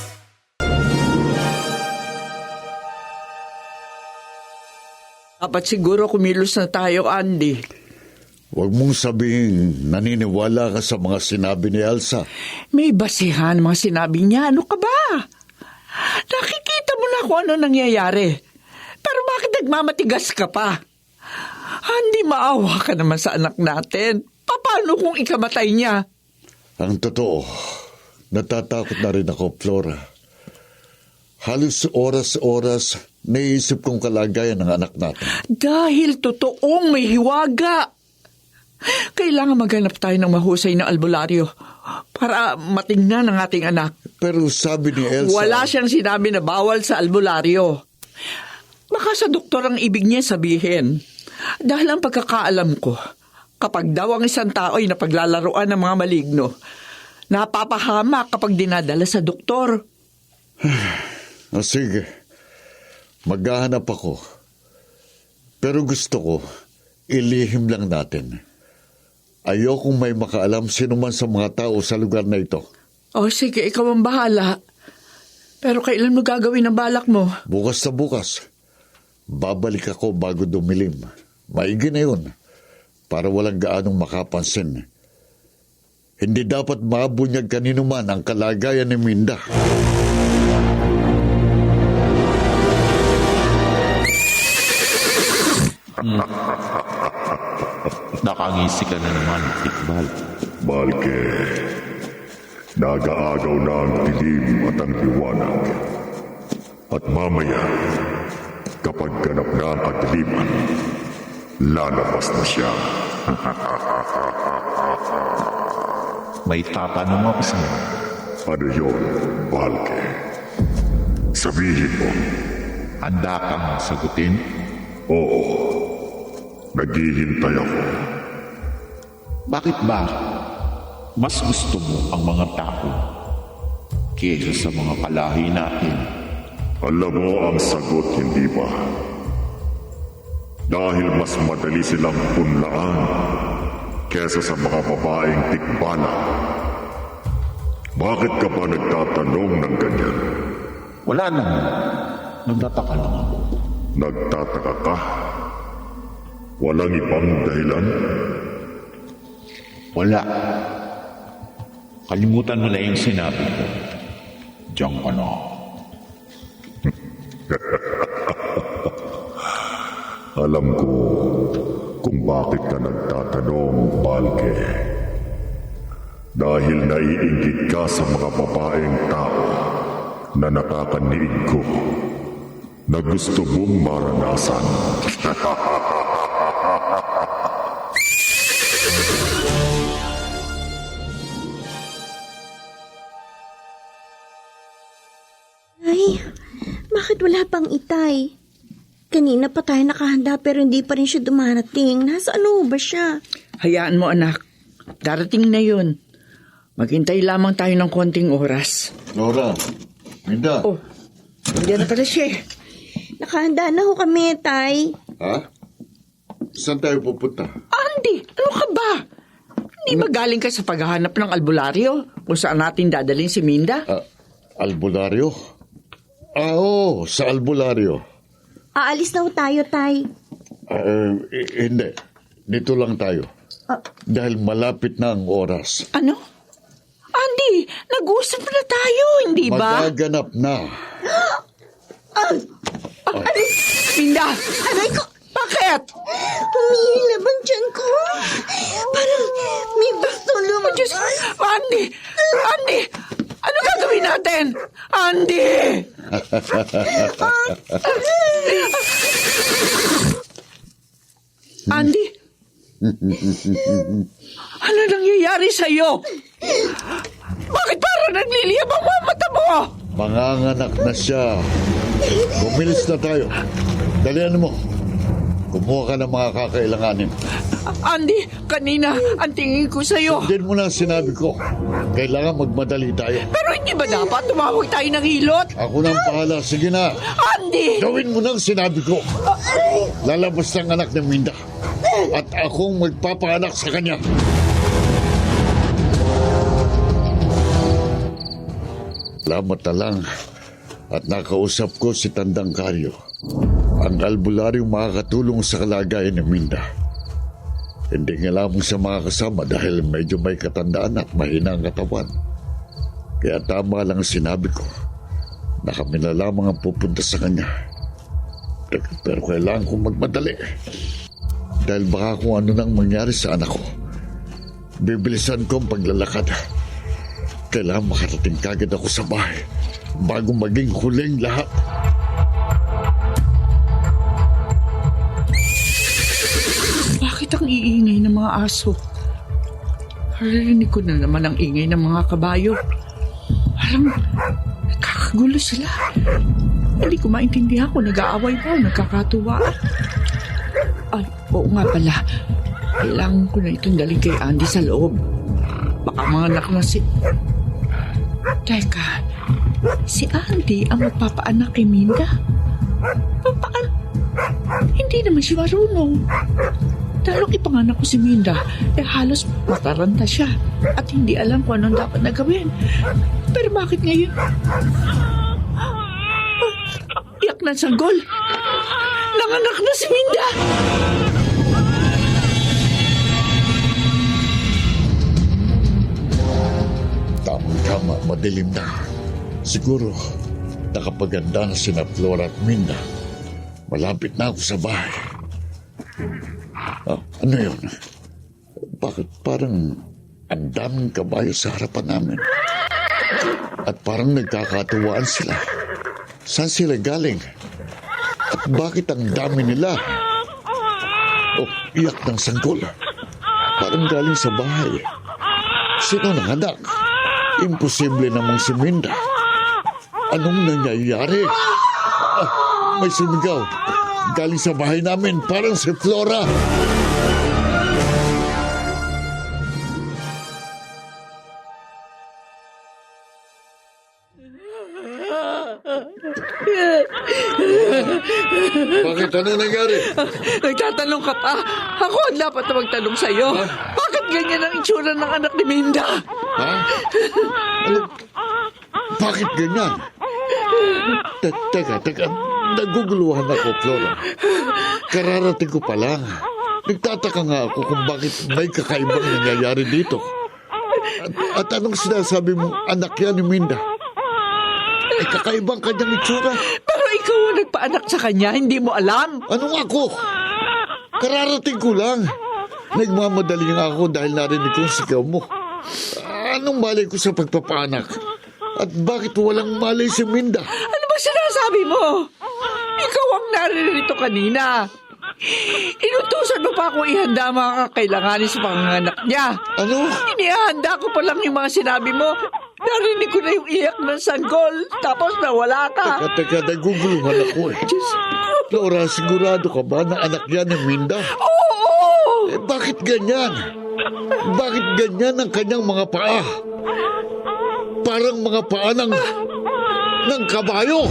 Dapat siguro kumilos na tayo, Andy. Huwag mong sabihin naniniwala ka sa mga sinabi ni Elsa. May basihan mga sinabi niya. Ano ka ba? Nakikita mo na kung ano nangyayari. Pero bakit nagmamatigas ka pa? Hindi maawa ka naman sa anak natin. Paano kung ikamatay niya? Ang totoo, natatakot na rin ako, Flora. Halos oras-oras naiisip kong kalagayan ng anak natin. Dahil totoong may hiwaga. Kailangan maghanap tayo ng mahusay na albularyo para matingnan ang ating anak. Pero sabi ni Elsa... Wala siyang sinabi na bawal sa albularyo. Baka sa doktor ang ibig niya sabihin. Dahil ang pagkakaalam ko, kapag daw ang isang tao ay napaglalaroan ng mga maligno, napapahamak kapag dinadala sa doktor. Sige, maghahanap ako. Pero gusto ko, ilihim lang natin. Ayokong may makaalam sino man sa mga tao sa lugar na ito. O sige, ikaw ang bahala. Pero kailan mo gagawin ang balak mo? Bukas na bukas. Babalik ako bago dumilim. Maigi na yun. Para walang gaanong makapansin. Hindi dapat mabunyag kanino man ang kalagayan ni Minda. Nakangisi ka na naman, Tikbal. Balke, nagaagaw na ang dilim at ang liwanag. At mamaya, kapag ganap na ang kadiliman, lalabas na siya. May tatanong ako sa'yo. Ano yun, Balke? Sabihin mo. Handa kang sagutin? Oo, naghihintay ako. Bakit ba mas gusto mo ang mga tao kaysa sa mga kalahi natin? Alam mo ang sagot, hindi ba? Dahil mas madali silang punlaan kesa sa mga babaeng tikbala. Bakit ka ba nagtatanong ng ganyan? Wala naman. Nagtataka lang ako. Nagtataka ka? Walang ibang dahilan? Wala. Kalimutan mo na yung sinabi ko. Diyan ka na. Alam ko kung bakit ka nagtatanong, Balke. Dahil naiinggit ka sa mga babaeng tao na nakakaniig ko na gusto mong maranasan. Ay, bakit wala pang itay? Kanina pa tayo nakahanda pero hindi pa rin siya dumarating. Nasaan ba siya? Hayaan mo, anak. Darating na yun. Maghintay lamang tayo ng konting oras. Flora, Minda. Oh, hindi na pala siya eh. Nakahanda na ho kami, Tay. Ha? Saan tayo pupunta? Andy, ano ka ba? Hindi ba galing ka sa paghahanap ng albularyo kung saan natin dadalhin si Minda? Albularyo? Oo, sa albularyo. Aalis na ho tayo, Tay. Hindi. Dito lang tayo. Dahil malapit na ang oras. Ano? Andy, nag-usap na tayo, hindi ba? Magaganap na. Minda! Aray ko! Bakit? Humihila bang tiyan ko? Parang may gusto lumabas. Diyos, Andy! Andy! Ano gagawin natin? Andy! Andy? Ano nangyayari sa'yo? Bakit parang nagliliyab ang mga mata mo? Manganganak na siya. Bumilis na tayo. Dalian mo. Kumuha ka ng mga kakailanganin. Andy, kanina, ang tingin ko sa'yo. Din mo na ang sinabi ko. Kailangan magmadali tayo. Pero hindi ba dapat tumawag tayo ng hilot? Ako nang pahala. Sige na. Andy! Gawin mo na ang sinabi ko. Lalabas ng anak ng Minda. At akong magpapaanak sa kanya. Salamat na lang. At nakausap ko si Tandang Karyo. Ang albularyong makakatulong sa kalagayan ng Minda. Hindi nga lamang sa mga kasama dahil medyo may katandaan at mahina ang katawan. Kaya tama lang ang sinabi ko na kami na lamang ang pupunta sa kanya. Pero kailangan kong magmadali. Dahil baka kung ano nang mangyari sa anak ko. Bibilisan ko ang paglalakad. Kailangan makarating kagad ako sa bahay bago maging huling lahat. Bakit ang iingay ng mga aso? Narinig ko na naman ang ingay ng mga kabayo. Parang nakakagulo sila. Hindi ko maintindihan kung nag-aaway ba o nagkakatuwaan. Ay, oo nga pala. Kailangan ko na itong daling kay Andy sa loob. Baka mga anak na si... Teka, si Andy ang magpapaanak kay Minda? Hindi naman siya marunong. Dalong ipanganak ko si Minda, halos mataranta siya at hindi alam kung anong dapat na gawin. Pero bakit ngayon? Iyak na sanggol. Nanganak na si Minda. Tama, madilim na. Siguro, nakapaganda na sina Flora at Minda. Malapit na ako sa bahay. Ano yun? Bakit parang ang daming kabayo sa harapan namin? At parang nagkakatuwaan sila. Saan sila galing? At bakit ang dami nila? Oh, iyak ng sanggol. Parang galing sa bahay. Sino ng anak? Imposible namang si Minda. Anong nangyayari? May sumigaw. Galing sa bahay namin, parang si Flora. Bakit? Ano nangyari? Nagtatanong ka pa? Ako ang dapat na magtanong sa'yo. Bakit ganyan ang itsura ng anak ni Minda? Ha? Ano? Bakit ganyan? Teka. Naguguluhan ako, Flora. Kararating ko pa lang. Nagtataka nga ako kung bakit may kakaibang nangyayari dito. At anong sinasabi mo, anak yan ni Minda? Ay, kakaibang kanyang itsura. Pero ikaw ang nagpaanak sa kanya, hindi mo alam. Anong ako? Kararating ko lang. Nagmamadali nga ako dahil narinig ko ang sigaw mo. Anong malay ko sa pagpapaanak? At bakit walang malay si Minda? Ano ba sinasabi mo? Ikaw ang naririto kanina. Inutusan mo pa akong ihanda ang mga kakailanganin sa panganganak niya. Ano? Inihanda ko pa lang yung mga sinabi mo. Narinig ko na yung iyak ng sanggol. Tapos nawala ka. Teka, naguguluhan ako eh. Diyos ko. Laura, sigurado ka ba na anak yan ni Minda? Oo! Bakit ganyan? Bakit ganyan ang kanyang mga paa? Parang mga paa ng kabayo.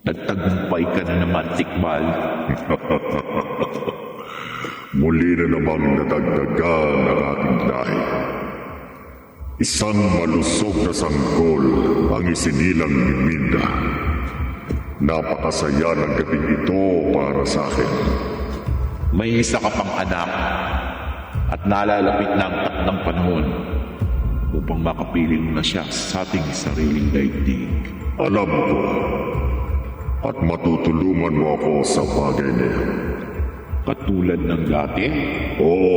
Nagtagumpay ka na naman, Tikbal. Muli na namang nadagdagan ang aking lahi. Isang malusog na sanggol ang isinilang ni Minda. Napakasaya ng gabing ito para sa akin. May isa ka pang anak at nalalapit na ang takdang panahon upang makapiling mo na siya sa ating sariling daigdig. Alam ko, at matutulungan mo ako sa bagay na yan. Katulad ng dati, Oo,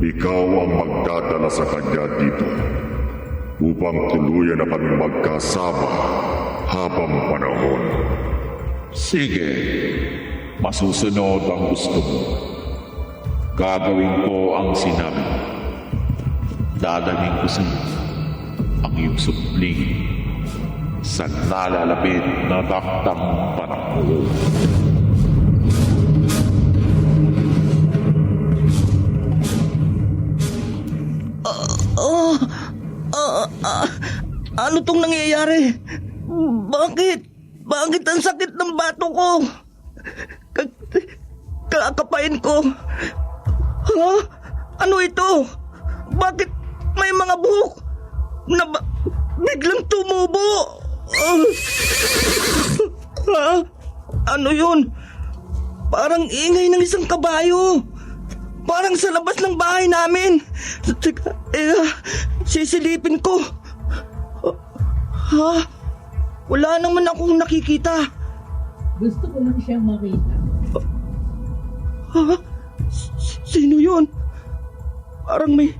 ikaw ang magdadala sa kanya dito upang tuluyan na kami magkasama habang panahon. sige, masusunod ang gusto mo. Gagawin ko ang sinabi mo. Dadalhin ko sa iyo ang iyong supling sa nalalapit na takdang panahon. Ano tong nangyayari? Bakit? Bakit ang sakit ng bato ko? Kakapain ko. Ha? Ano ito? Bakit may mga buhok na biglang tumubo? Ha? Ano yun? Parang ingay ng isang kabayo. Parang sa labas ng bahay namin. Teka, sisilipin ko. Ha? Wala naman akong nakikita. Gusto ko lang siyang makita. Ha? Sino yun? Parang may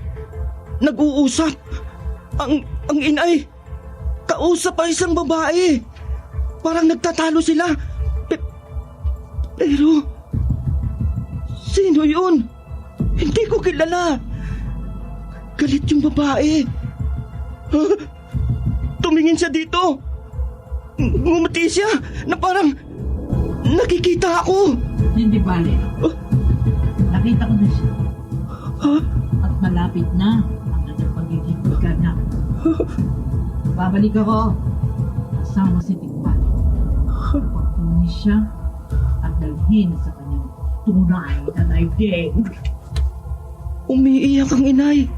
nag-uusap. Ang inay. Kausap ang isang babae. Parang nagtatalo sila. Pero sino yun? Hindi ko kilala. Galit yung babae. Ha? Tumingin siya dito. Ngumati siya na parang nakikita ako. Hindi bale. Nakita ko na siya. Ha? At malapit na ang kanyang pagiging pagkanak. Babalik ako. Kasama si Tikman. Pagtunis siya at dalhin sa kanyang tunay na daigdig. Umiiyak ang inay.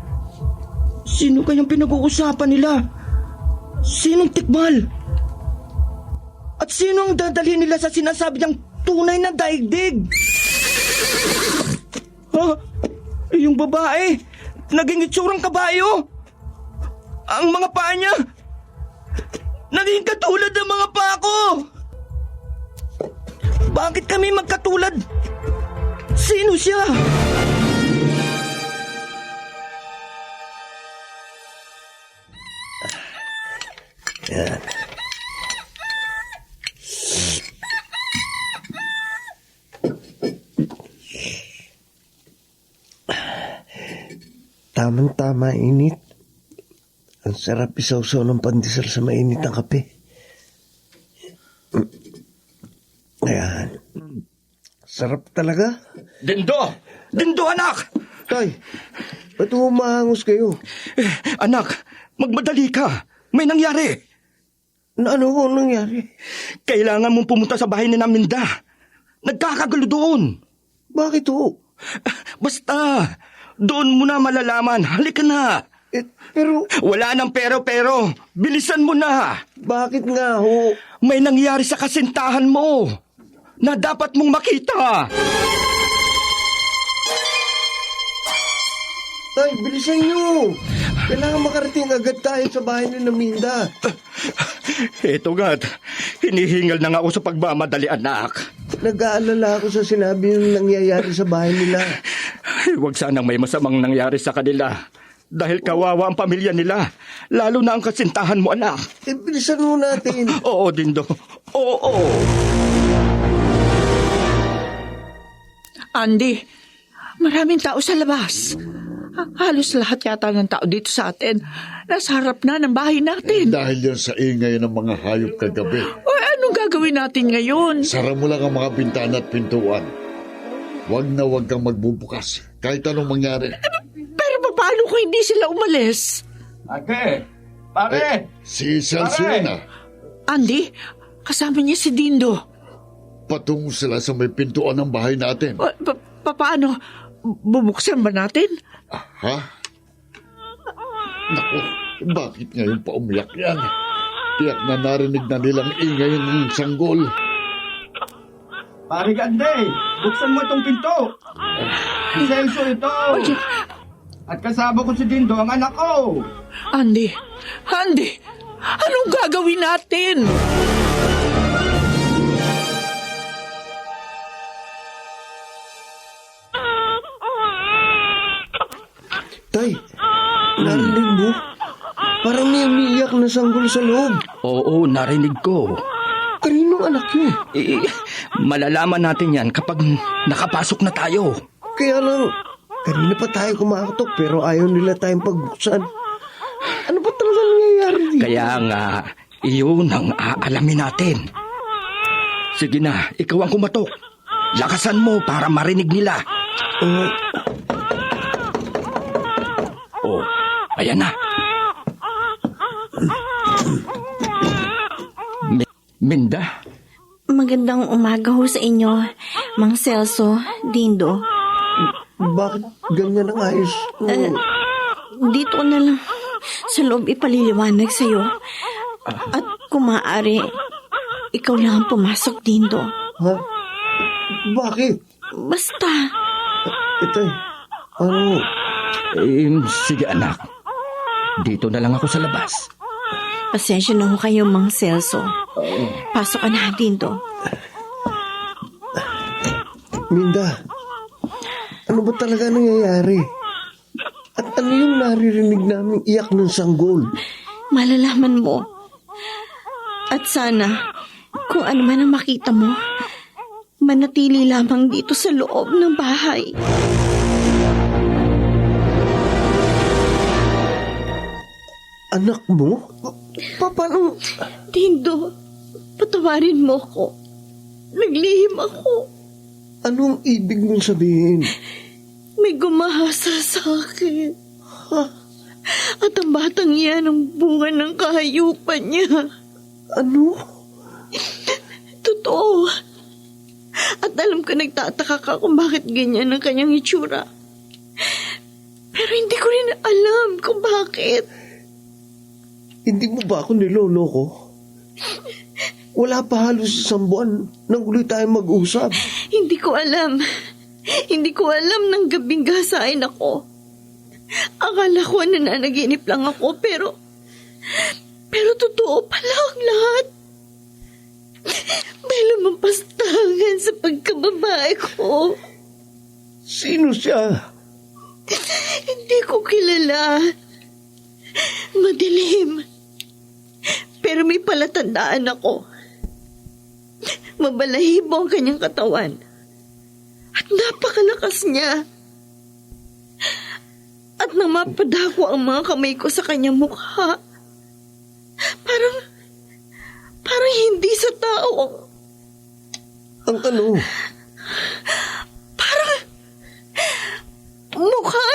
Sino kayang pinag-uusapan nila? Sinong Tikbal? At sino ang dadalhin nila sa sinasabi niyang tunay na daigdig? Ha? Yung babae, naging itsurang kabayo. Ang mga paa niya, naging katulad ng mga paa ko. Bakit kami magkatulad? Sino siya? Yan. Tamang-tama init. Ang sarap isawsaw ng pandesal sa mainit ng kape. Ayan. Sarap talaga. Dindo! Dindo, anak! Tay, ba't humahangos kayo? Anak, magmadali ka. May nangyari. Ano ko nangyari? Kailangan mong pumunta sa bahay ni Minda. Nagkakagulo doon. Bakit ho? Basta, doon mo na malalaman. Halika na. Pero Wala nang pero-pero. Bilisan mo na. bakit nga ho? May nangyari sa kasintahan mo na dapat mong makita. Tay, bilisan nyo. Kailangan makarating agad tayo sa bahay ni Minda. Ito nga't, hinihingal na nga ako sa pagmamadali, anak. Nag-aalala ako sa sinabi yung nangyayari sa bahay nila. Huwag sanang may masamang nangyari sa kanila. Dahil kawawa ang pamilya nila. Lalo na ang kasintahan mo, anak. Bilisan mo natin. Oo, Dindo. Oo. Andy, maraming tao sa labas. Halos lahat yata ng tao dito sa atin nasa harap na ng bahay natin. Dahil yan sa ingay ng mga hayop kagabi. O anong gagawin natin ngayon? Sara mo lang ang mga bintana at pintuan. Huwag na huwag kang magbubukas. Kahit anong mangyari. Pero paano kung hindi sila umalis? Ate! Pare! Si Celso Pare! yun ah. Andy, kasama niya si Dindo. Patungo sila sa may pintuan ng bahay natin. Paano? Bubuksan ba natin? Ha? Naku, bakit ngayon pa umiyak yan? Tiyak na narinig na nilang ingay ng sanggol. Pare Gande! Buksan mo itong pinto! Celso ito! At kasama ko si Dindo, ang anak ko! Andy, anong gagawin natin? Tay, narinig mo? Parang may umiiyak na sanggol sa loob. Oo, narinig ko. Kaninong anak yun? Malalaman natin yan kapag nakapasok na tayo. Kaya lang, kanina pa tayo kumakatok pero ayaw nila tayong pagbuksan. Ano ba talaga nangyayari dito? Kaya nga, iyon ang aalamin natin. Sige na, ikaw ang kumatok. Lakasan mo para marinig nila. Oh, ayan na. Minda? Magandang umaga ho sa inyo, Mang Celso, Dindo. Bakit ganyan ang ayos? Dito ko na lang sa loob ipaliliwanag sa'yo. At kung maaari, ikaw lang ang pumasok, Dindo. Ha? Bakit? Basta. Itay, ano? Sige anak. Dito na lang ako sa labas. Pasensya na ho kayo, Mang Celso. Pasok ka na, Dindo. Minda, ano ba talaga nangyayari? At ano yung naririnig naming iyak ng sanggol? Malalaman mo. At sana, kung ano man ang makita mo, manatili lamang dito sa loob ng bahay. Anak mo? Paano? Dindo, patawarin mo ko. Naglihim ako. Anong ibig mong sabihin? May gumahasa sa akin. At ang batang yan ang bunga ng kahayupan niya. Ano? Totoo. At alam ko nagtataka ka kung bakit ganyan ang kanyang itsura. Pero hindi ko rin alam kung bakit. Hindi mo ba ako niloloko? Wala pa halos isang buwan nang uli tayo mag-usap. Hindi ko alam. Hindi ko alam ng gabing gasain ako. Akala ko nananaginip lang ako, pero totoo pala ang lahat. May lumapastangan sa pagkababae ko. Sino siya? Hindi ko kilala. Madilim. Pero may palatandaan ako. Mabalahibo ang kanyang katawan. At napakalakas niya. At nang mapadako ang mga kamay ko sa kanyang mukha, parang hindi sa tao. Ang ano? Parang mukha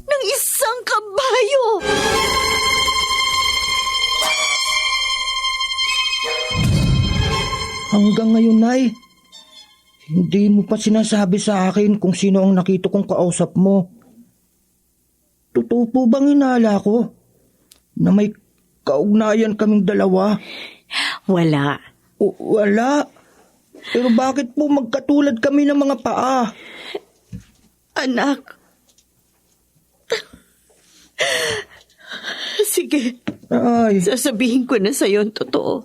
ng isang kabayo. Hanggang ngayon, Nay, hindi mo pa sinasabi sa akin kung sino ang nakita kong kausap mo. Totoo po bang hinala ko na may kaugnayan kaming dalawa? Wala. Wala. Pero bakit po magkatulad kami ng mga paa? Anak. Sige. Ay, Sasabihin ko na sa'yo ang totoo.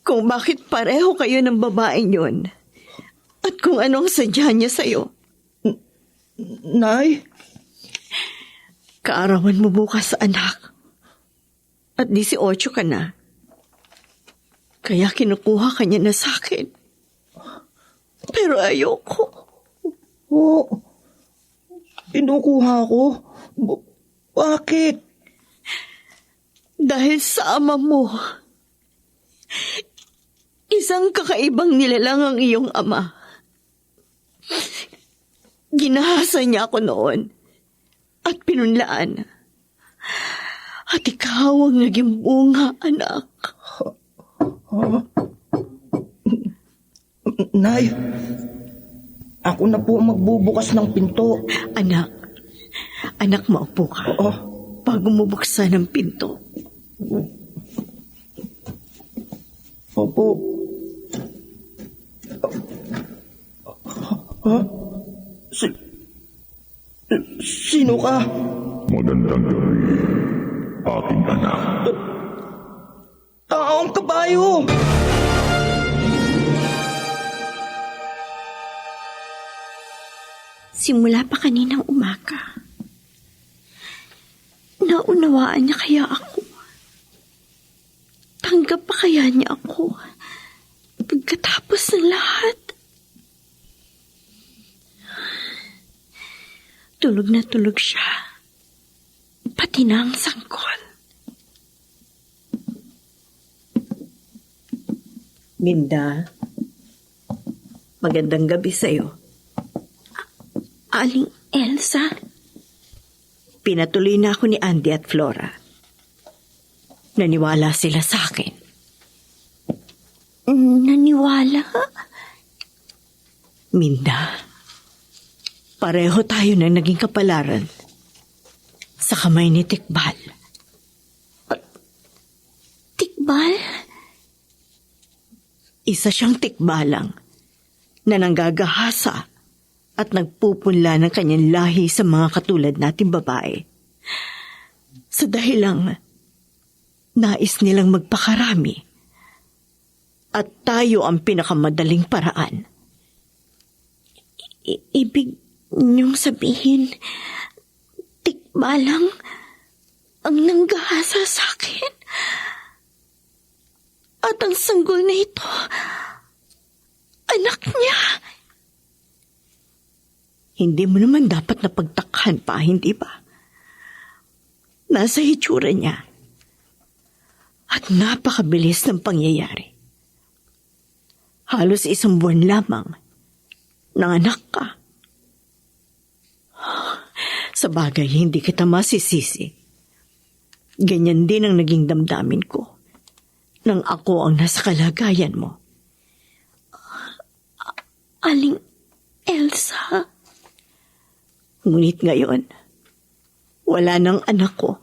Kung bakit pareho kayo ng babaeng yun. At kung anong sadya niya sa'yo. Nay? Kaarawan mo bukas, anak. At 18 ka na. Kaya kinukuha ka niya na sa'kin. Pero ayoko. Kinukuha ko. Bakit? Dahil sa ama mo. Isang kakaibang nilalang ang iyong ama. Ginahasa niya ako noon at pinunlaan. At ikaw ang naging bunga, anak. Nay, ako na po magbubukas ng pinto. Anak, maupo ka. Bago mo buksan ang pinto. Opo. Sino ka? Magandang gabi, aking anak. Taong kabayo! Simula pa kaninang umaga, naunawaan niya kaya ako? Tanggap pa kaya niya ako pagkatapos ng lahat? Tulog na tulog siya, pati na ang sanggol. Minda, magandang gabi sa'yo. Aling Elsa? Pinatuloy na ako ni Andy at Flora. Naniwala sila sa akin. Naniwala? Minda, pareho tayo na naging kapalaran sa kamay ni Tikbal. Tikbal? Isa siyang tikbalang na nanggagahasa at nagpupunla ng kanyang lahi sa mga katulad nating babae. Sa dahilang nais nilang magpakarami at tayo ang pinakamadaling paraan. Ibig niyong sabihin, tikbalang ang nanggahasa sa akin? At ang sanggol na ito, anak niya. Hindi mo naman dapat napagtakhan pa, hindi ba? Nasa hitsura niya. At napakabilis ng pangyayari. Halos 1 buwan lamang nanganak ka. Sa bagay, hindi kita masisisi. Ganyan din ang naging damdamin ko nang ako ang nasa kalagayan mo. Aling Elsa? Ngunit ngayon, wala nang anak ko.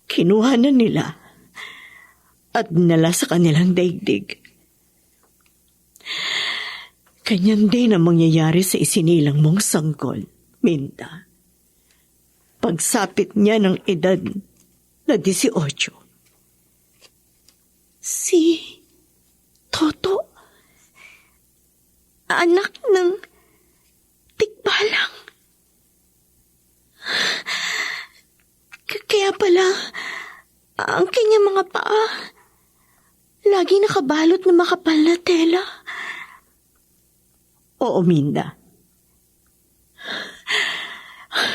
Kinuha na nila at dinala sa kanilang daigdig. Ganyan din ang mangyayari sa isinilang mong sanggol, Minda. Pagsapit niya ng edad na 18. Si Toto, anak ng tikbalang. Kaya pala, ang kanyang mga paa, lagi nakabalot na makapal na tela. Oo, Minda.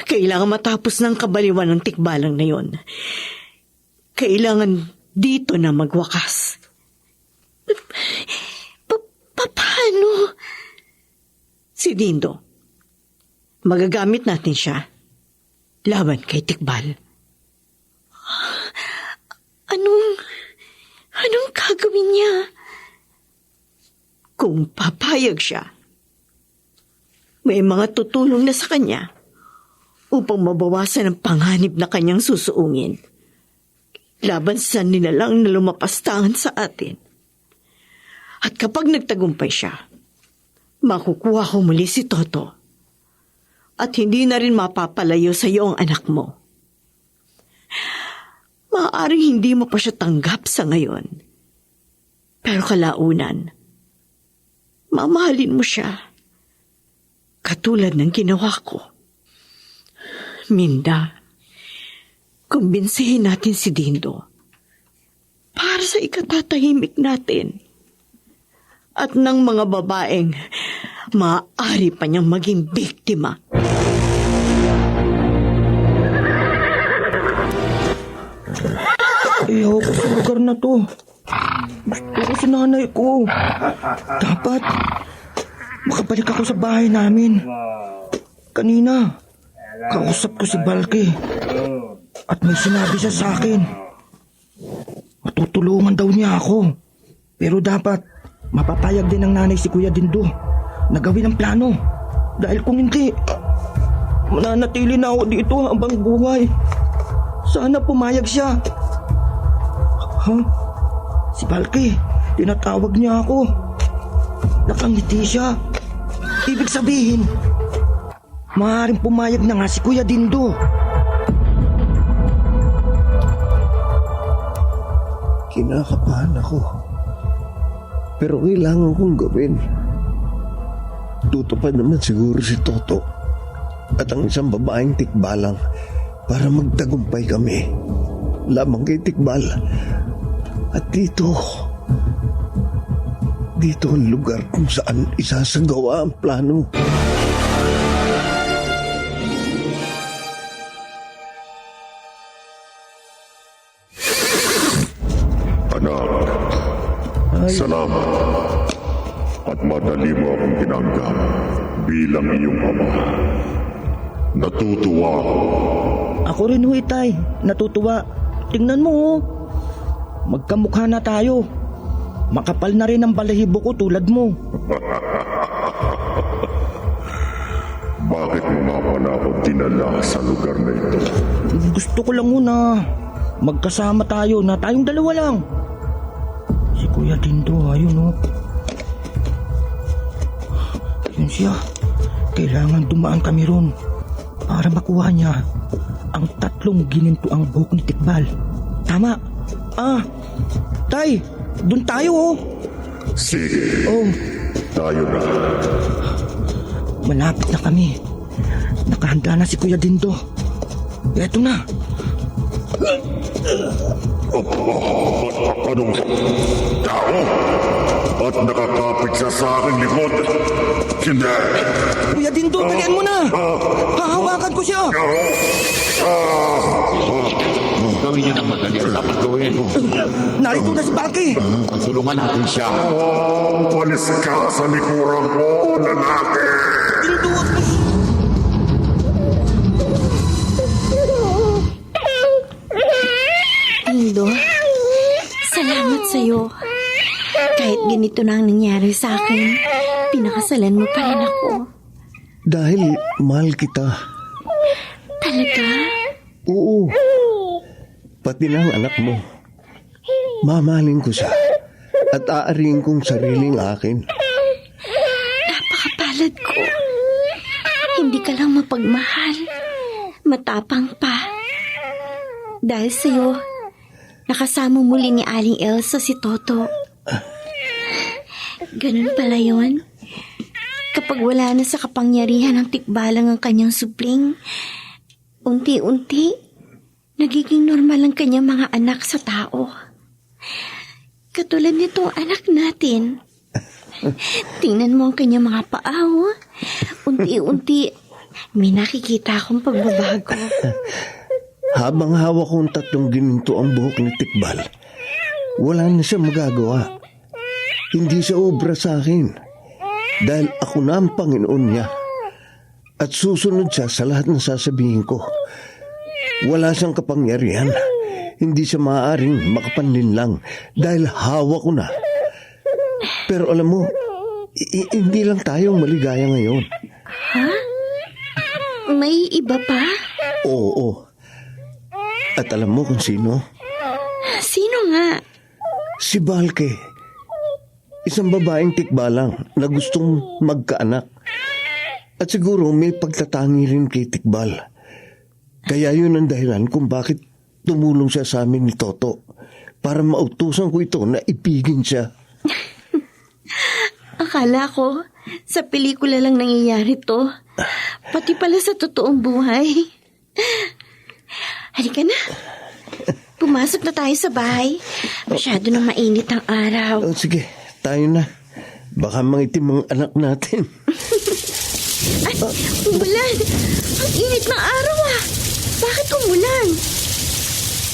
Kailangan matapos ng kabaliwan ng tikbalang na yon. Kailangan dito na magwakas. Paano? Si Dindo. Magagamit natin siya laban kay Tikbal. Anong gagawin niya? Kung papayag siya, may mga tutulong na sa kanya upang mabawasan ang panganib na kanyang susuungin laban sa nilalang na lumapastangan sa atin. At kapag nagtagumpay siya, makukuha ko muli si Toto at hindi na rin mapapalayo sa iyo ang anak mo. Maaaring hindi mo pa siya tanggap sa ngayon, pero kalaunan, mamahalin mo siya katulad ng ginawa ko. Minda, kumbinsihin natin si Dindo para sa ikatatahimik natin at ng mga babaeng maaari pa niyang maging biktima. ayaw ko sa lugar na to. Gusto ko sa nanay ko. Dapat makabalik ako sa bahay namin. Kanina, kausap ko si Balke. At may sinabi siya sa akin. Matutulungan daw niya ako. Pero dapat mapapayag din ng nanay si Kuya Dindo na gawin ang plano. Dahil kung hindi, mananatili na ako dito habang buhay. Sana pumayag siya. Ha? Si Balke, tinatawag niya ako. Nakangiti siya. Ibig sabihin, maaaring pumayag na nga si Kuya Dindo. Kinakabahan ako. Pero kailangan kong gawin. Tutupad naman siguro si Toto at ang isang babaeng tikbalang para magtagumpay kami. Lamang kay Tikbal. At dito ang lugar kung saan isasagawa ang plano. Anak, salamat. At madali mo akong tinanggap bilang iyong ama. Natutuwa ako. Ako rin ho, Itay. Natutuwa. Tingnan mo, oh. Magkamukha na tayo. Makapal na rin ang balahibo ko tulad mo. Bakit mo nga pala ako dinala sa lugar na ito? Gusto ko lang muna magkasama tayo na tayong dalawa lang. Si Kuya Dindo, ayun, oh. Yun siya. Kailangan dumaan kami ron para makuha niya ang 3 ginintuang buhok ni Tikbal. Tama. Tay, dun tayo, oh. Sige, Oh, tayo na. malapit na kami. Nakahanda na si Kuya Dindo. Eto na. Anong tao? At nakakapit siya sa aking likod. Hindi. Kuya Dindo, bigyan mo na. Hahawakan ko siya. Gawin niyo ng madali ang dapat gawin. Narito na si Balke. Tulungan natin siya. Umalis ka sa likuran ko, lalaki. Dindo, Dindo, salamat sa'yo. Kahit ganito na ang nangyari sa akin, pinakasalan mo pa rin ako. Dahil mahal kita. Talaga? Oo. Pati na ang anak mo. Mamahalin ko siya at aariin kong sariling akin. Napakapalad ko. Hindi ka lang mapagmahal. Matapang pa. Dahil sa'yo, nakasama muli ni Aling Elsa si Toto. Ganun pala yun. Kapag wala na sa kapangyarihan ng tikbalang ang kanyang supling, unti-unti, nagiging normal ang kanyang mga anak sa tao. Katulad nitong anak natin. Tingnan mo ang kanyang mga paa, oh. Unti-unti, may nakikita akong pagbabago. Habang hawak kong 3 gininto ang buhok ni Tikbal, wala na siya magagawa. Hindi siya obra sa akin. Dahil ako na ang Panginoon niya. At susunod siya sa lahat ng sasabihin ko. Wala siyang kapangyarihan. Hindi siya maaaring makapanlinlang dahil hawak ko na. Pero alam mo, hindi lang tayong maligaya ngayon. Ha? May iba pa? Oo. At alam mo kung sino? Sino nga? Si Balke. Isang babaeng tikbalang na gustong magkaanak. At siguro may pagtatangi rin kay Tikbal. Kaya yun ang dahilan kung bakit tumulong siya sa amin ni Toto para mautusan ko ito na ipigin siya. Akala ko, sa pelikula lang nangyayari to. Pati pala sa totoong buhay. Halika na. Pumasok na tayo sa bahay. Masyado na mainit ang araw. Oh, sige, tayo na. Baka mangitim ang anak natin. Ay, umulan. Ang init ng araw, ah. Bakit umulan?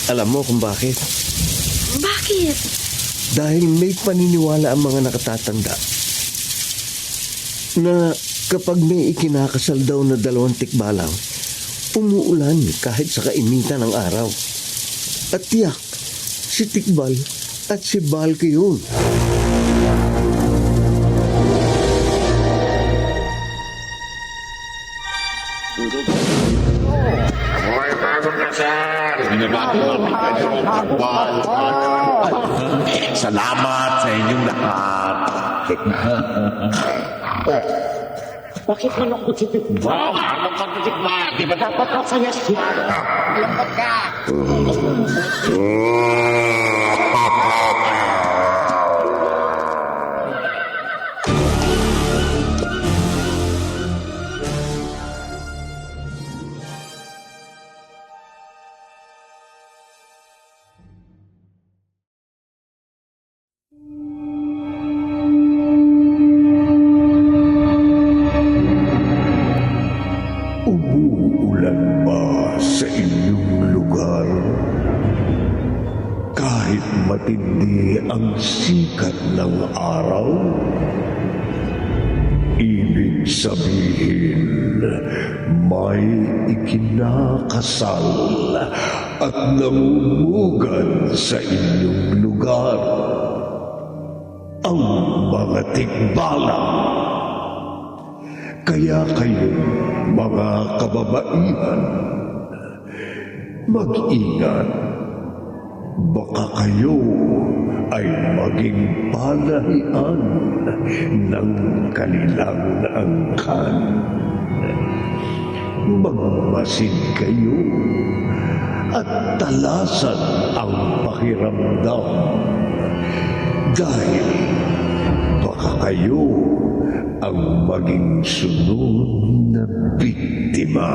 Alam mo kung bakit? Bakit? Dahil may paniniwala ang mga nakatatanda na kapag may ikinakasal daw na 2 tikbalang, umuulan kahit sa kainitan ng araw. At tiyak, si Tikbal at si Balke yun. May bagong kasal! Salamat sa inyong lahat. Bakit malungkot si Tikbal? Malungkot si Tikbal. Di ba dapat masaya siya? Malungkot ka. Umuulan ba sa inyong lugar? Kahit matindi ang sikat ng araw? Ibig sabihin, may ikinakasal at namumugad sa inyong lugar. Ang mga tikbalang. Kaya kayo, mga kababaihan, mag-ingat. Baka kayo ay maging palahian ng kanilang angkan. Magmasid kayo at talasan ang pakiramdam dahil baka kayo ang maging sunod na biktima.